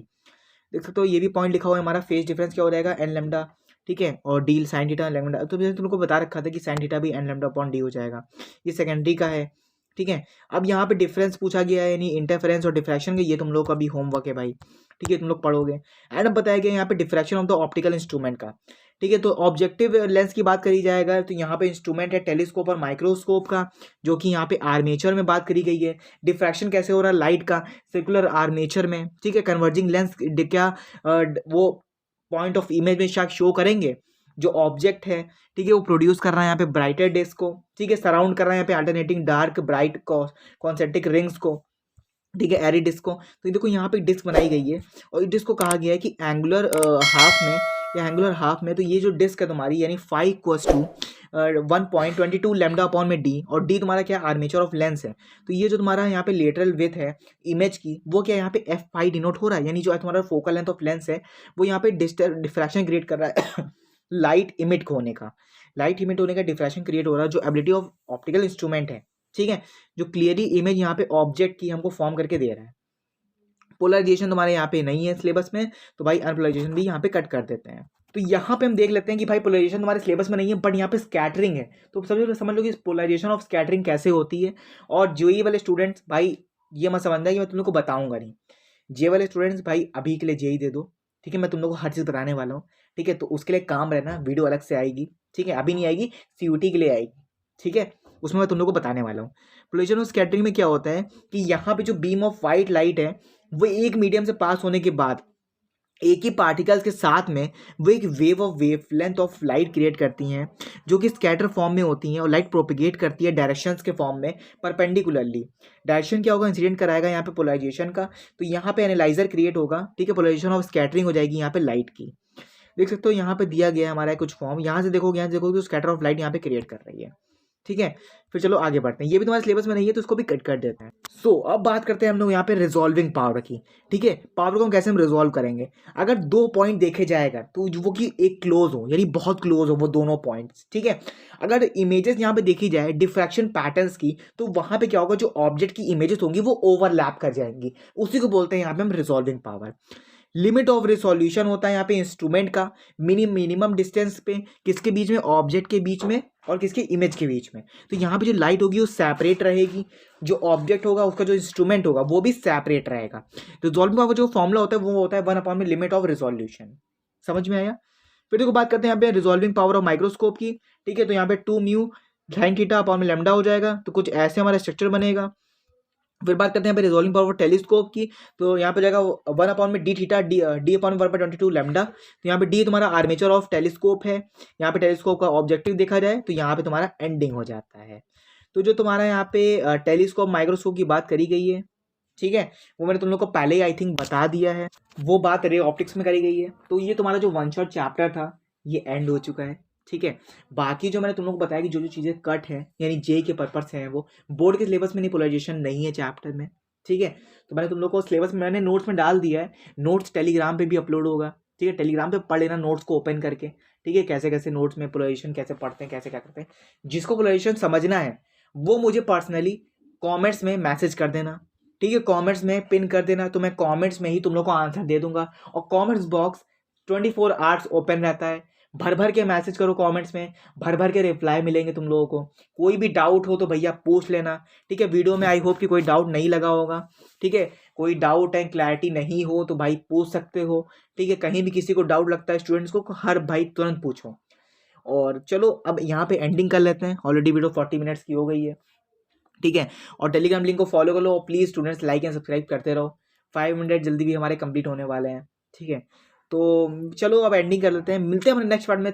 देख सकते हो ये भी पॉइंट लिखा हुआ है हमारा, फेज डिफरेंस क्या हो जाएगा एन लैम्डा, ठीक है। और डी साइन थीटा लैम्डा, तो मैंने तुमको बता रखा था कि साइन थीटा भी एन लैम्डा अपॉन डी हो जाएगा, ये सेकेंडरी का है, ठीक है। अब यहाँ पे डिफरेंस पूछा गया है, यानी इंटरफेरेंस और डिफ्रैक्शन का, ये तुम लोग का भी होमवर्क है भाई, ठीक है, तुम लोग पढ़ोगे। एंड अब बताया गया यहाँ पे diffraction of the optical instrument का, ठीक है। तो ऑब्जेक्टिव लेंस की बात करी जाएगा तो यहाँ पे इंस्ट्रूमेंट है टेलीस्कोप और माइक्रोस्कोप का, जो कि यहाँ पे आर्मेचर में बात करी गई है। डिफ्रैक्शन कैसे हो रहा है लाइट का, सर्कुलर आर्मेचर में, ठीक है। कन्वर्जिंग लेंस क्या वो पॉइंट ऑफ इमेज में शो करेंगे, जो ऑब्जेक्ट है, ठीक है, वो प्रोड्यूस कर रहा है यहाँ पे ब्राइटर डिस्क को, ठीक है, सराउंड कर रहा है यहाँ पे alternating dark bright concentric rings को, ठीक है, एरी डिस्क को। तो ये देखो यहाँ पे डिस्क बनाई गई है और इस डिस्क को कहा गया है कि एंगुलर हाफ में या एंगुलर हाफ में, तो ये जो डिस्क है तुम्हारी यानी phi equals to 1.22 lambda upon में डी, और डी तुम्हारा क्या आर्मेचर ऑफ लेंस है। तो ये जो तुम्हारा यहाँ पे लेटरल विड्थ है इमेज की वो क्या यहाँ पे एफ फाई डिनोट हो रहा है, यानी जो तुम्हारा फोकल लेंथ ऑफ लेंस है वो यहाँ पे डिफ्रैक्शन क्रिएट कर रहा है लाइट इमिट होने का, लाइट इमिट होने का डिफ्रैक्शन क्रिएट हो रहा है, जो एबिलिटी ऑफ ऑप्टिकल इंस्ट्रूमेंट है, ठीक है, जो क्लियरली इमेज यहाँ पे ऑब्जेक्ट की हमको फॉर्म करके दे रहा है। पोलराइजेशन तुम्हारे यहाँ पे नहीं है सिलेबस में, तो भाई अनपोलराइजेशन भी यहाँ पे कट कर देते हैं। तो यहाँ पे हम देख लेते हैं कि भाई पोलराइजेशन तुम्हारे सिलेबस में नहीं है, बट यहाँ पे स्कैटरिंग है। तो समझ लो कि पोलराइजेशन ऑफ स्कैटरिंग कैसे होती है। और जेईई वाले स्टूडेंट्स भाई ये मत समझना कि मैं तुम लोग को बताऊंगा नहीं, जे वाले स्टूडेंट्स भाई अभी के लिए जेईई दे दो, ठीक है, मैं तुम लोग को हर चीज़ बताने वाला हूँ, ठीक है। तो उसके लिए काम रहना, वीडियो अलग से आएगी, ठीक है, अभी नहीं आएगी, सीयूटी के लिए आएगी, ठीक है, उसमें मैं तुम लोग को बताने वाला हूँ। पोलराइजेशन ऑफ स्कैटरिंग में क्या होता है कि यहाँ पे जो बीम ऑफ वाइट लाइट है वो एक मीडियम से पास होने के बाद एक ही पार्टिकल्स के साथ में वो एक wave length of light create करती हैं, जो कि स्कैटर फॉर्म में होती हैं, और लाइट प्रोपिगेट करती है डायरेक्शंस के फॉर्म में परपेंडिकुलरली। डायरेक्शन क्या होगा, इंसिडेंट कराएगा यहाँ पे पोलराइजेशन का, तो यहाँ पे एनालाइजर क्रिएट होगा, ठीक है, पोलराइजेशन ऑफ स्कैटरिंग हो जाएगी यहाँ पे लाइट की। देख सकते हो यहाँ पे दिया गया है हमारा कुछ फॉर्म, यहाँ से देखोगे तो स्कैटर ऑफ लाइट यहाँ पे क्रिएट कर रही है, ठीक है। फिर चलो आगे बढ़ते हैं, ये भी तुम्हारे सिलेबस में नहीं है तो उसको भी कट कर देते हैं। सो अब बात करते हैं हम लोग यहाँ पे रिजॉल्विंग पावर की, ठीक है, पावर को हम कैसे हम रिजॉल्व करेंगे। अगर दो पॉइंट देखे जाएगा तो वो कि एक क्लोज हो, यानी बहुत क्लोज हो वो दोनों पॉइंट्स, ठीक है। अगर इमेजेस यहाँ पे देखी जाए डिफ्रैक्शन पैटर्न्स की, तो वहाँ पे क्या होगा, जो ऑब्जेक्ट की इमेजेस होंगी वो ओवरलैप कर जाएंगी, उसी को बोलते हैं यहाँ पे हम resolving power. Limit of resolution होता है यहाँ पे इंस्ट्रूमेंट का, मिनिमम डिस्टेंस पे किसके बीच में, ऑब्जेक्ट के बीच में और किसके इमेज के बीच में। तो यहाँ पे जो लाइट होगी वो सेपरेट रहेगी, जो ऑब्जेक्ट होगा उसका जो इंस्ट्रूमेंट होगा वो भी सेपरेट रहेगा। रिजॉल्विंग पावर जो फॉर्मूला होता है वो होता है 1 में लिमिट ऑफ रिसोल्यूशन। समझ में आया। फिर देखो बात करते हैं यहाँ पे रिजॉल्विंग पावर ऑफ माइक्रोस्कोप की, ठीक है। तो यहाँ पे 2 म्यू साइन थीटा अपॉन में लैम्डा हो जाएगा, तो कुछ ऐसे हमारा स्ट्रक्चर बनेगा। फिर बात करते हैं यहाँ पे रिजॉल्विंग पावर टेलीस्कोप की, तो यहाँ पे जाएगा 1 में D theta D upon 1/22 lambda. तो यहाँ पे डी तुम्हारा आर्मेचर ऑफ टेलीस्कोप है, यहाँ पे टेलीस्कोप का ऑब्जेक्टिव देखा जाए तो यहाँ पे तुम्हारा एंडिंग हो जाता है। तो जो तुम्हारा यहाँ पे टेलीस्कोप माइक्रोस्कोप की बात करी गई है, ठीक है, वो मैंने तुम लोग को पहले ही आई थिंक बता दिया है, वो बात रे ऑप्टिक्स में करी गई है। तो ये तुम्हारा जो वन शॉट चैप्टर था ये एंड हो चुका है। ठीक है, बाकी जो मैंने तुम लोग को बताया कि जो जो चीज़ें कट है यानी जे के पर्पज से हैं वो बोर्ड के सिलेबस में नहीं, पोलराइजेशन नहीं है चैप्टर में। ठीक है, तो मैंने तुम लोग को सिलेबस में मैंने नोट्स में डाल दिया है, नोट्स टेलीग्राम पे भी अपलोड होगा। ठीक है, टेलीग्राम पे पढ़ लेना नोट्स को ओपन करके। ठीक है, कैसे कैसे नोट्स में पोलराइजेशन कैसे पढ़ते हैं, कैसे क्या करते हैं। जिसको पोलराइजेशन समझना है वो मुझे पर्सनली कमेंट्स में मैसेज कर देना। ठीक है, कमेंट्स में पिन कर देना, तो मैं कमेंट्स में ही तुम लोग को आंसर दे दूंगा। और कमेंट्स बॉक्स 24 आवर्स ओपन रहता है, भर भर के मैसेज करो कमेंट्स में, भर भर के रिप्लाई मिलेंगे तुम लोगों को। कोई भी डाउट हो तो भैया पूछ लेना। ठीक है, वीडियो में आई होप कि कोई डाउट नहीं लगा होगा। ठीक है, कोई डाउट है क्लैरिटी नहीं हो तो भाई पूछ सकते हो। ठीक है, कहीं भी किसी को डाउट लगता है स्टूडेंट्स को, हर भाई तुरंत पूछो। और चलो अब यहाँ पे एंडिंग कर लेते हैं, ऑलरेडी वीडियो 40 मिनट्स की हो गई है। ठीक है, और टेलीग्राम लिंक को फॉलो कर लो, और please students like and subscribe करते रहो। 5 मिनट जल्दी भी हमारे कंप्लीट होने वाले हैं। ठीक है, तो चलो अब एंडिंग कर लेते हैं, मिलते हैं हमारे नेक्स्ट पार्ट में।